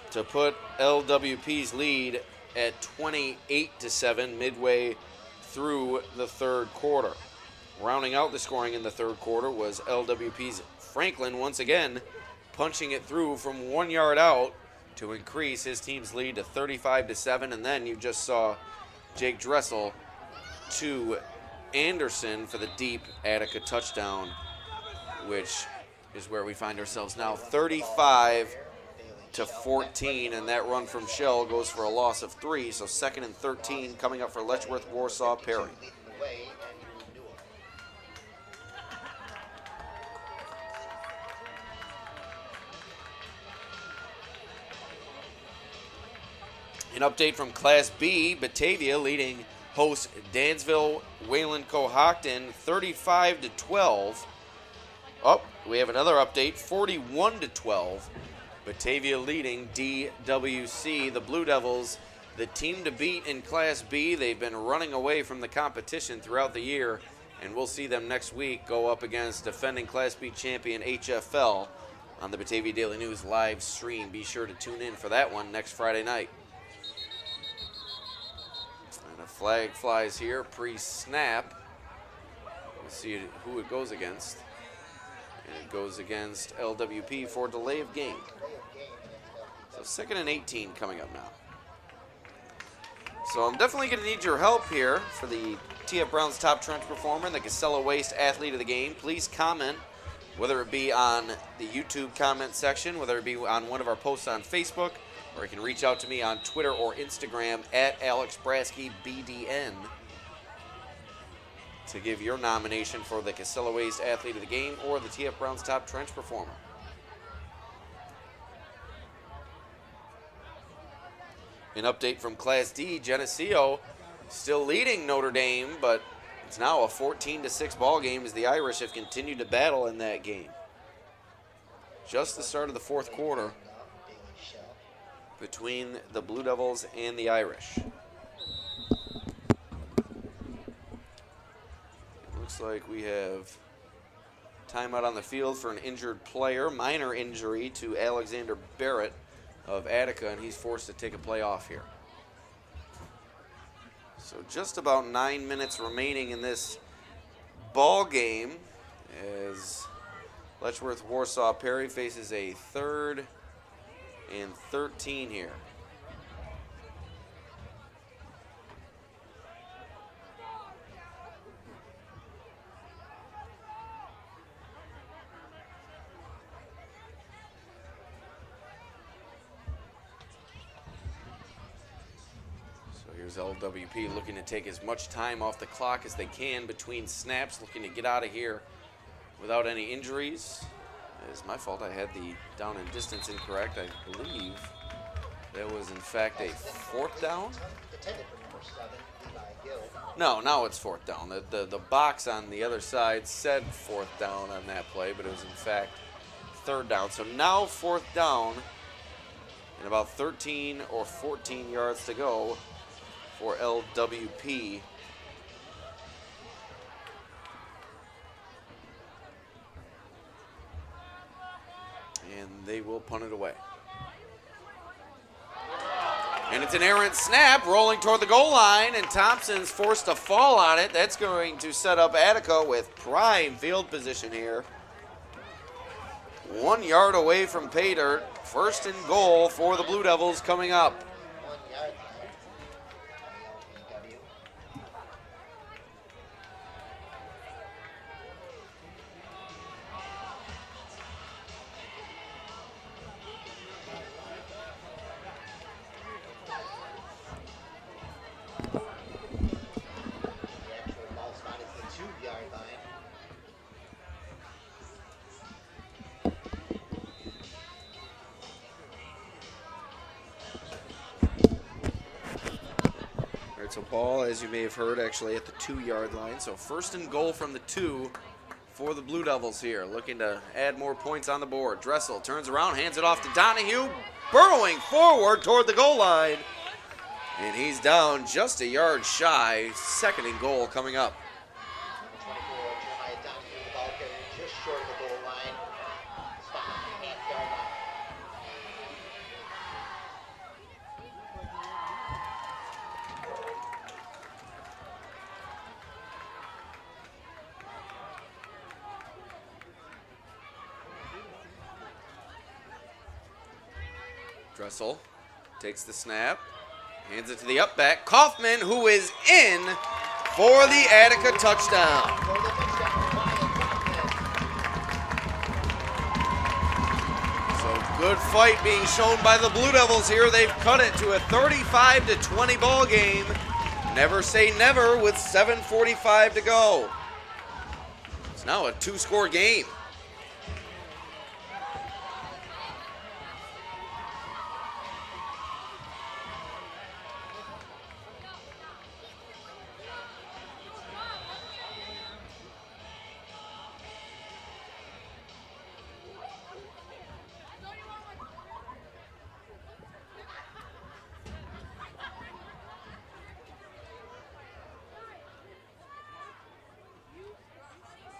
to put LWP's lead at 28-7 midway through the third quarter. Rounding out the scoring in the third quarter was LWP's Franklin once again punching it through from 1 yard out to increase his team's lead to 35-7. And then you just saw Jake Dressel to Anderson for the deep Attica touchdown, which is where we find ourselves now, 35-14, and that run from Shell goes for a loss of 3. So 2nd and 13 coming up for Letchworth, Warsaw, Perry. An update from Class B, Batavia leading host Dansville Wayland Cohocton 35-12. Oh, we have another update, 41-12. Batavia leading DWC. The Blue Devils, the team to beat in Class B. They've been running away from the competition throughout the year, and we'll see them next week go up against defending Class B champion HFL on the Batavia Daily News live stream. Be sure to tune in for that one next Friday night. And a flag flies here pre-snap. We'll see who it goes against. And it goes against LWP for delay of game. So 2nd and 18 coming up now. So I'm definitely going to need your help here for the TF Brown's top trench performer and the Casella Waste athlete of the game. Please comment, whether it be on the YouTube comment section, whether it be on one of our posts on Facebook, or you can reach out to me on Twitter or Instagram at AlexBraskyBDN to give your nomination for the Casella Waste athlete of the game or the TF Brown's top trench performer. An update from Class D, Geneseo still leading Notre Dame, but it's now a 14-6 ball game as the Irish have continued to battle in that game. Just the start of the fourth quarter between the Blue Devils and the Irish. It looks like we have timeout on the field for an injured player, minor injury to Alexander Barrett of Attica, and he's forced to take a play off here. So just about 9 minutes remaining in this ball game as Letchworth Warsaw Perry faces a 3rd and 13 here. Here's LWP looking to take as much time off the clock as they can between snaps, looking to get out of here without any injuries. It's my fault, I had the down and distance incorrect. I believe that was in fact a 4th down. No, now it's 4th down. The box on the other side said 4th down on that play, but it was in fact 3rd down. So now 4th down and about 13 or 14 yards to go for LWP. And they will punt it away. And it's an errant snap rolling toward the goal line, and Thompson's forced to fall on it. That's going to set up Attica with prime field position here. 1 yard away from pay dirt. 1st and goal for the Blue Devils coming up. So ball, as you may have heard, actually at the 2-yard line. So 1st and goal from the 2 for the Blue Devils here, looking to add more points on the board. Dressel turns around, hands it off to Donahue, burrowing forward toward the goal line. And he's down just a yard shy. 2nd and goal coming up. Dressel takes the snap, hands it to the up back. Kaufman, who is in for the Attica touchdown. So good fight being shown by the Blue Devils here. They've cut it to a 35-20 ball game. Never say never with 7:45 to go. It's now a 2-score game.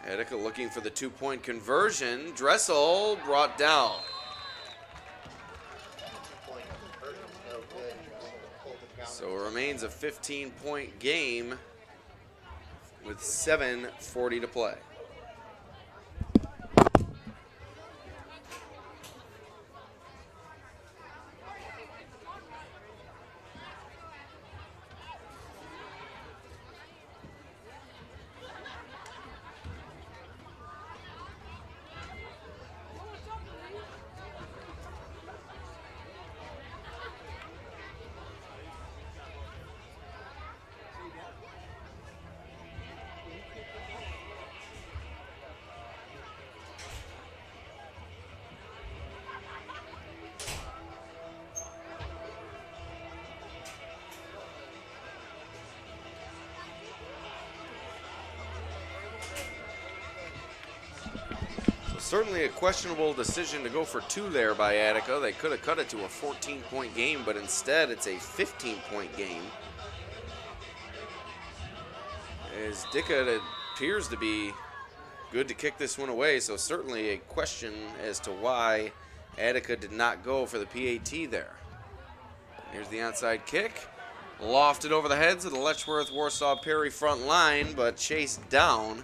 Attica looking for the 2-point conversion. Dressel brought down. So it remains a 15-point game with 7:40 to play. Certainly a questionable decision to go for 2 there by Attica. They could have cut it to a 14-point game, but instead it's a 15-point game. As Dicka appears to be good to kick this one away, so certainly a question as to why Attica did not go for the PAT there. Here's the onside kick. Lofted over the heads of the Letchworth Warsaw Perry front line, but chased down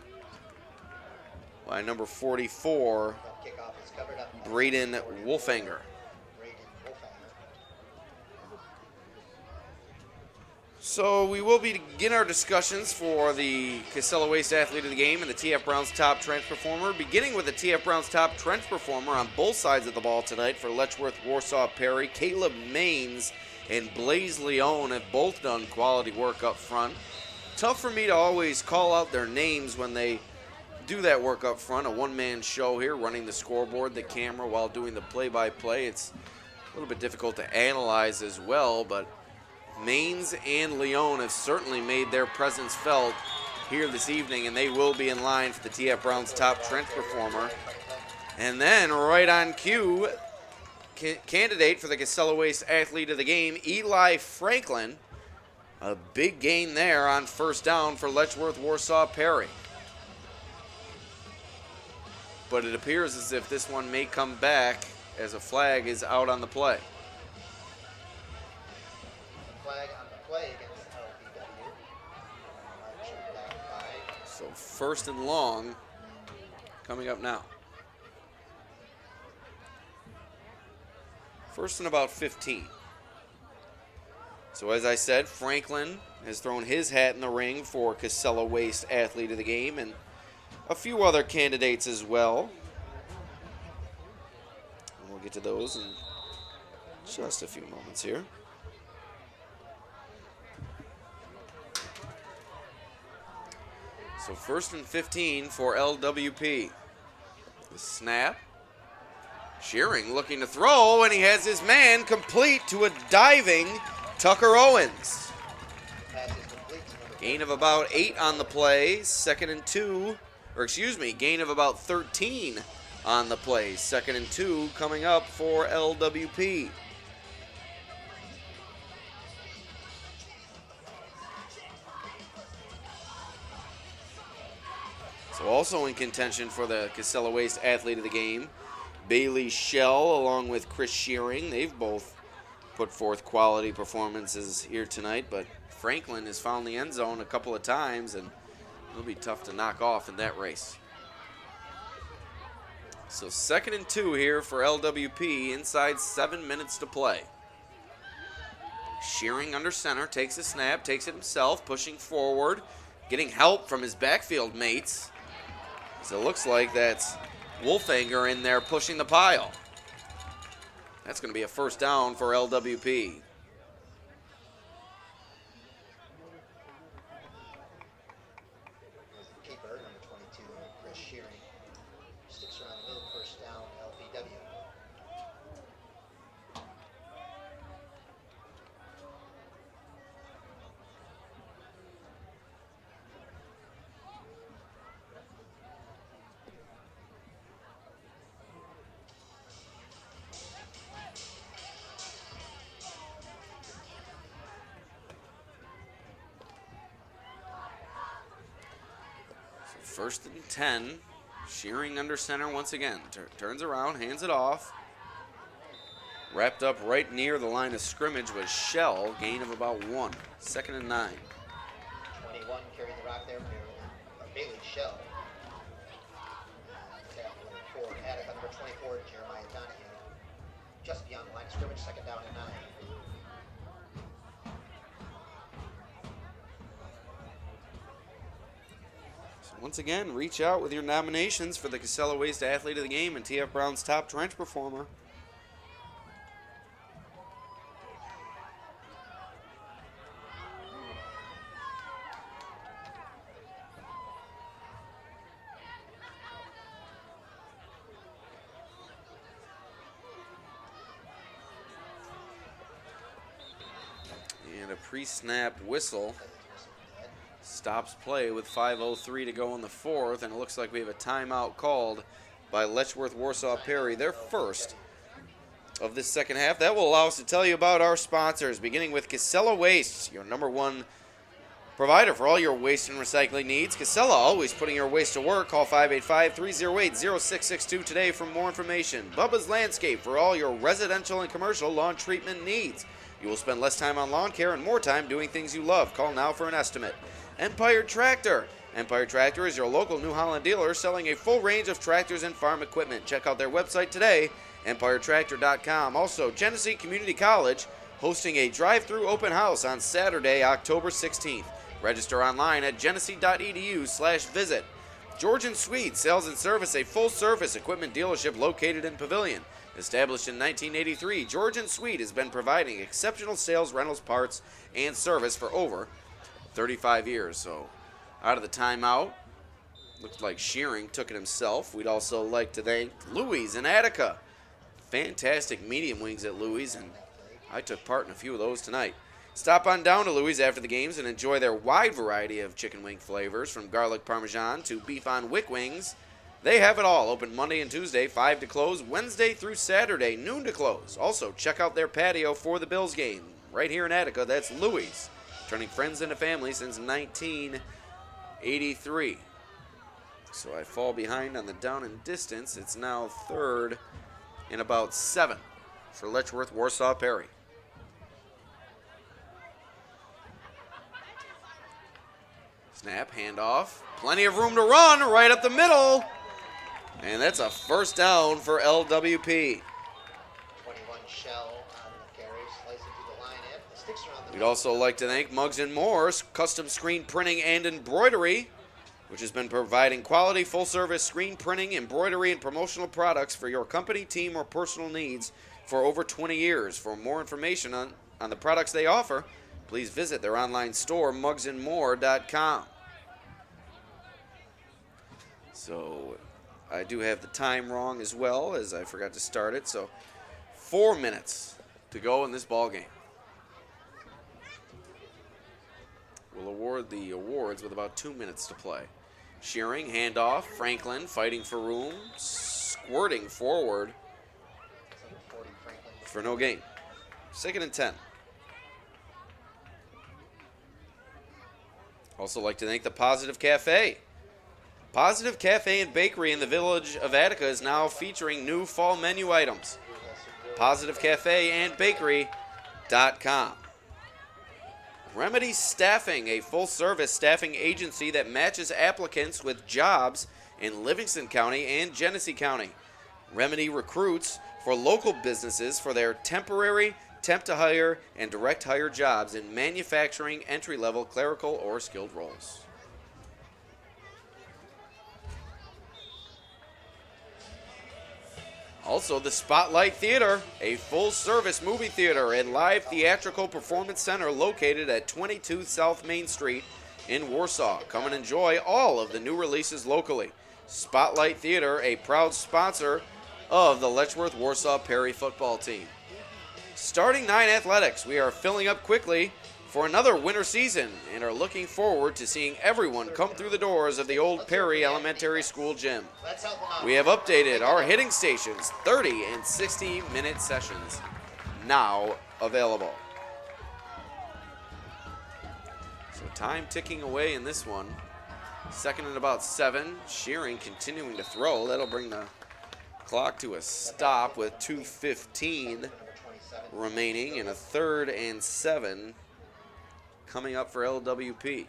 by number 44, Braden Wolfanger. So we will begin our discussions for the Casella Waste Athlete of the Game and the TF Browns top trench performer, beginning with the TF Browns top trench performer on both sides of the ball tonight for Letchworth Warsaw Perry. Caleb Maines and Blaze Leone have both done quality work up front. Tough for me to always call out their names when they do that work up front. A one-man show here, running the scoreboard, the camera, while doing the play-by-play. It's a little bit difficult to analyze as well, but Maines and Leone have certainly made their presence felt here this evening, and they will be in line for the TF Browns top trench performer. And then right on cue, candidate for the Casella Waste Athlete of the Game, Eli Franklin. A big gain there on first down for Letchworth Warsaw Perry. But it appears as if this one may come back as a flag is out on the play. Flag on the play against LBW. So first and long coming up now. First and about 15. So as I said, Franklin has thrown his hat in the ring for Casella Waste Athlete of the Game, and a few other candidates as well. And we'll get to those in just a few moments here. So first and 15 for LWP. The snap. Shearing looking to throw, and he has his man complete to a diving Tucker Owens. Gain of about 8 on the play, gain of about 13 on the play. 2nd and 2 coming up for LWP. So also in contention for the Casella Waste Athlete of the Game, Bailey Shell along with Chris Shearing. They've both put forth quality performances here tonight, but Franklin has found the end zone a couple of times, and it'll be tough to knock off in that race. So 2nd and 2 here for LWP, inside 7 minutes to play. Shearing under center, takes a snap, takes it himself, pushing forward, getting help from his backfield mates. So it looks like that's Wolfanger in there pushing the pile. That's going to be a first down for LWP. Keeper, number 22, Chris Shearing. Sticks around the middle, first down, LBW. First and 10. Shearing under center once again. Turns around, hands it off. Wrapped up right near the line of scrimmage was Shell, gain of about 1. Second and 9. 21 carrying the rock there, Bailey Shell. For Attica, number 24, Jeremiah Donahue. Just beyond the line of scrimmage, second down and 9. Once again, reach out with your nominations for the Casella Waste Athlete of the Game and TF Brown's Top Trench Performer. And a pre-snap whistle stops play with 5:03 to go in the fourth, and it looks like we have a timeout called by Letchworth Warsaw Perry, their first of this second half. That will allow us to tell you about our sponsors, beginning with Casella Waste, your #1 provider for all your waste and recycling needs. Casella, always putting your waste to work. Call 585-308-0662 today for more information. Bubba's Landscape for all your residential and commercial lawn treatment needs. You will spend less time on lawn care and more time doing things you love. Call now for an estimate. Empire Tractor. Empire Tractor is your local New Holland dealer selling a full range of tractors and farm equipment. Check out their website today, empiretractor.com. Also, Genesee Community College hosting a drive-through open house on Saturday, October 16th. Register online at genesee.edu/visit. Georgian Sweet Sales and Service, a full-service equipment dealership located in Pavilion. Established in 1983, Georgian Sweet has been providing exceptional sales, rentals, parts, and service for over 35 years. So out of the timeout, looked like Shearing took it himself. We'd also like to thank Louis in Attica. Fantastic medium wings at Louis, and I took part in a few of those tonight. Stop on down to Louis after the games and enjoy their wide variety of chicken wing flavors, from garlic parmesan to beef on wick wings. They have it all. Open Monday and Tuesday, 5 to close. Wednesday through Saturday, noon to close. Also, check out their patio for the Bills game. Right here in Attica, that's Louis. Turning friends into family since 1983. So I fall behind on the down and distance. It's now 3rd and about 7 for Letchworth Warsaw Perry. Snap, handoff. Plenty of room to run right up the middle. And that's a first down for LWP. 21 Shell on the carry, slicing through the line in. The sticks are on the. We'd also like to thank Muggs & Moore's Custom Screen Printing and Embroidery, which has been providing quality full-service screen printing, embroidery, and promotional products for your company, team, or personal needs for over 20 years. For more information on the products they offer, please visit their online store, muggsandmore.com. So I do have the time wrong as well, as I forgot to start it. So 4 minutes to go in this ball game. We'll award the awards with about 2 minutes to play. Shearing, handoff. Franklin fighting for room, squirting forward for no gain. 2nd and 10. Also like to thank the Positive Cafe. Positive Cafe and Bakery in the village of Attica is now featuring new fall menu items. Positive Cafe and Bakery.com. Remedy Staffing, a full-service staffing agency that matches applicants with jobs in Livingston County and Genesee County. Remedy recruits for local businesses for their temporary, temp-to-hire, and direct-hire jobs in manufacturing, entry-level, clerical, or skilled roles. Also, the Spotlight Theater, a full-service movie theater and live theatrical performance center located at 22 South Main Street in Warsaw. Come and enjoy all of the new releases locally. Spotlight Theater, a proud sponsor of the Letchworth Warsaw Perry football team. Starting 9 athletics, we are filling up quickly for another winter season and are looking forward to seeing everyone come through the doors of the old Perry Elementary School gym. We have updated our hitting stations, 30 and 60-minute sessions now available. So time ticking away in this one. Second and about 7. Shearing continuing to throw. That'll bring the clock to a stop with 2:15 remaining and a 3rd and 7 coming up for LWP.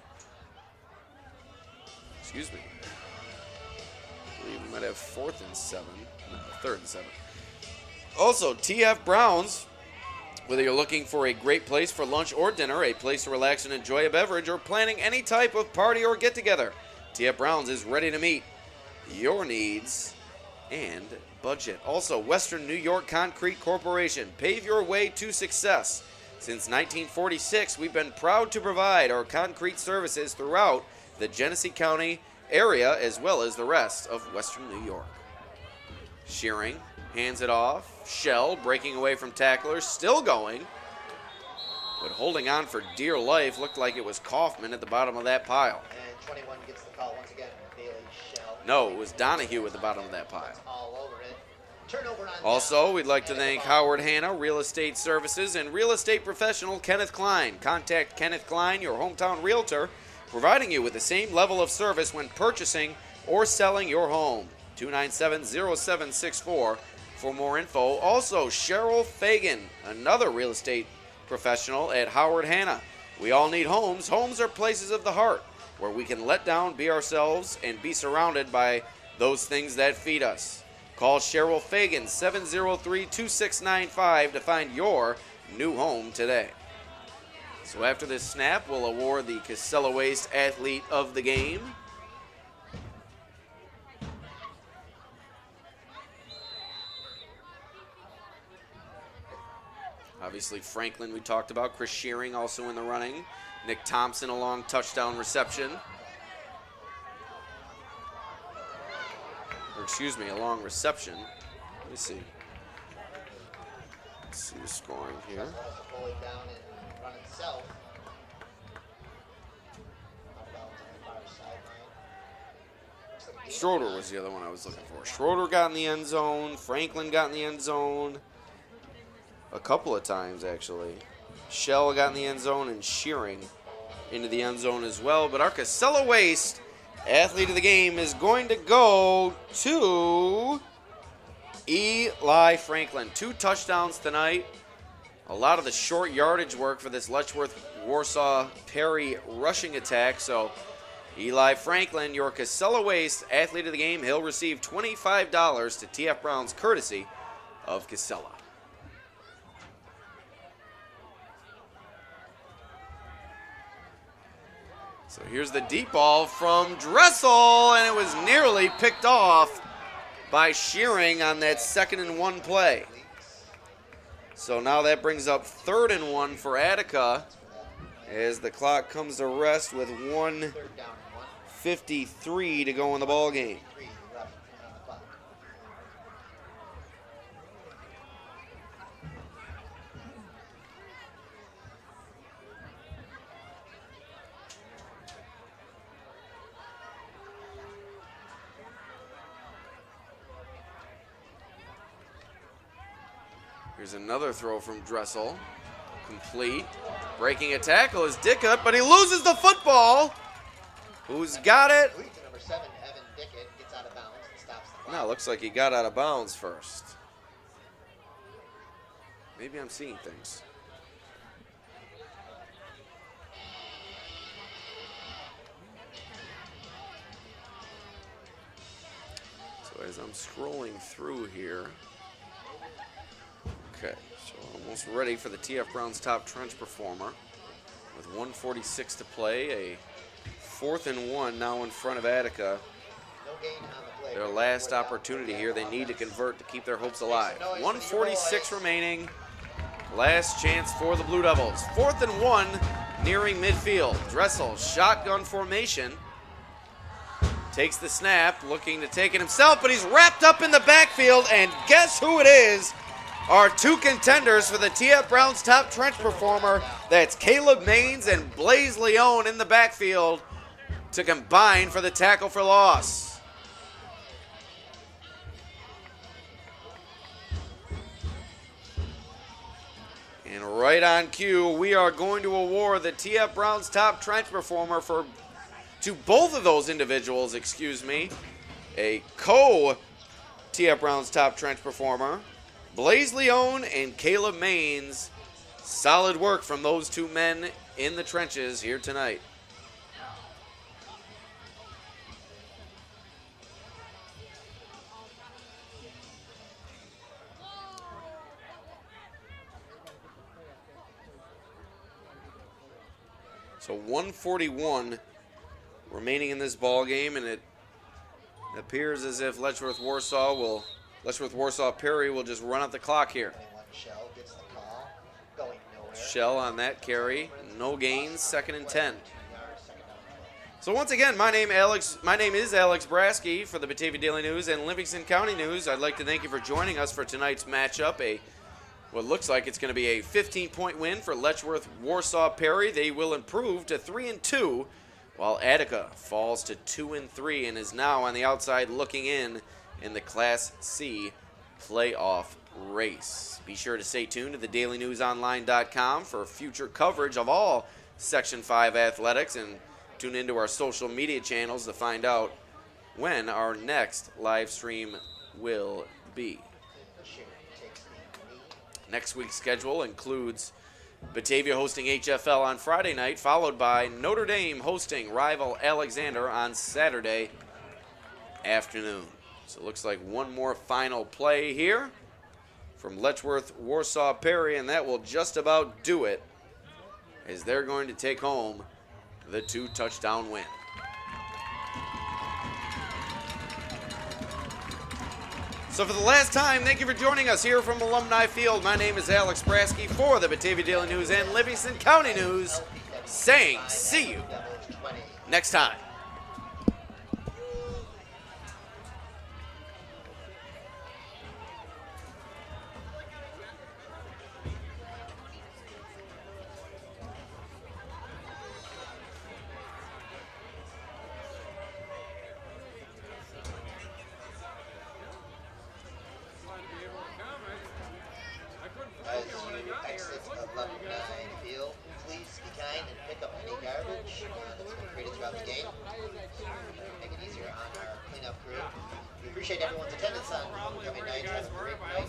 Excuse me. I believe we might have 4th and 7. No, 3rd and 7. Also, TF Browns, whether you're looking for a great place for lunch or dinner, a place to relax and enjoy a beverage, or planning any type of party or get-together, TF Browns is ready to meet your needs and budget. Also, Western New York Concrete Corporation, pave your way to success. Since 1946, we've been proud to provide our concrete services throughout the Genesee County area as well as the rest of Western New York. Shearing hands it off. Shell breaking away from tacklers, still going, but holding on for dear life. Looked like it was Kaufman at the bottom of that pile. And 21 gets the call once again. Bailey Shell. No, it was Donahue at the bottom of that pile. All over it. Turnover on Also, down. we'd like to thank Howard Hanna Real Estate Services and real estate professional Kenneth Klein. Contact Kenneth Klein, your hometown realtor, providing you with the same level of service when purchasing or selling your home. 297-0764 for more info. Also, Cheryl Fagan, another real estate professional at Howard Hanna. We all need homes. Homes are places of the heart where we can let down, be ourselves, and be surrounded by those things that feed us. Call Cheryl Fagan, 703-2695 to find your new home today. So after this snap, we'll award the Casella Waste Athlete of the Game. Obviously, Franklin we talked about. Chris Shearing also in the running. Nick Thompson a long touchdown reception. Or excuse me, a long reception. Let me see. Let's see the scoring here. Pulling down and running south. Schroeder was the other one I was looking for. Schroeder got in the end zone. Franklin got in the end zone. A couple of times, actually. Shell got in the end zone and Shearing into the end zone as well. But our Casella Waste Athlete of the Game is going to go to Eli Franklin. 2 touchdowns tonight. A lot of the short yardage work for this Letchworth Warsaw Perry rushing attack. So Eli Franklin, your Casella Waste Athlete of the Game. He'll receive $25 to TF Browns courtesy of Casella. So here's the deep ball from Dressel, and it was nearly picked off by Shearing on that 2nd and 1 play. So now that brings up 3rd and 1 for Attica as the clock comes to rest with 1:53 to go in the ball game. Here's another throw from Dressel. Complete. Breaking a tackle is Dickett, but he loses the football. Who's got it? Number 7, Evan Dickett, gets out of bounds and stops the clock. No, it looks like he got out of bounds first. Maybe I'm seeing things. So as I'm scrolling through here. Okay, so almost ready for the TF Browns top trench performer. With 1:46 to play, a 4th and 1 now in front of Attica. Their last opportunity here. They need to convert to keep their hopes alive. 1:46 remaining. Last chance for the Blue Devils. 4th and 1 nearing midfield. Dressel, shotgun formation. Takes the snap, looking to take it himself, but he's wrapped up in the backfield, and guess who it is? Our 2 contenders for the TF Browns top trench performer. That's Caleb Maines and Blaze Leone in the backfield to combine for the tackle for loss. And right on cue, we are going to award the TF Browns top trench performer for to both of those individuals, a co-TF Browns top trench performer, Blaze Leone and Caleb Maines. Solid work from those two men in the trenches here tonight. So 1:41 remaining in this ball game, and it appears as if Letchworth Warsaw Perry will just run out the clock here. Shell gets the call, going nowhere. Shell on that carry, no gains, 2nd and 10. So once again, my name is Alex Brasky for the Batavia Daily News and Livingston County News. I'd like to thank you for joining us for tonight's matchup. What looks like it's going to be a 15-point win for Letchworth Warsaw Perry. They will improve to 3-2, while Attica falls to 2-3 and is now on the outside looking in the Class C playoff race. Be sure to stay tuned to thedailynewsonline.com for future coverage of all Section 5 athletics, and tune into our social media channels to find out when our next live stream will be. Next week's schedule includes Batavia hosting HFL on Friday night, followed by Notre Dame hosting rival Alexander on Saturday afternoon. So it looks like one more final play here from Letchworth Warsaw Perry, and that will just about do it, as they're going to take home the 2-touchdown win. So for the last time, thank you for joining us here from Alumni Field. My name is Alex Brasky for the Batavia Daily News and Livingston County News, saying see you next time. As you exit Alumni Field, please be kind and pick up any garbage that's been created throughout the game. Make it easier on our cleanup crew. We appreciate everyone's attendance on homecoming night. Have a great night.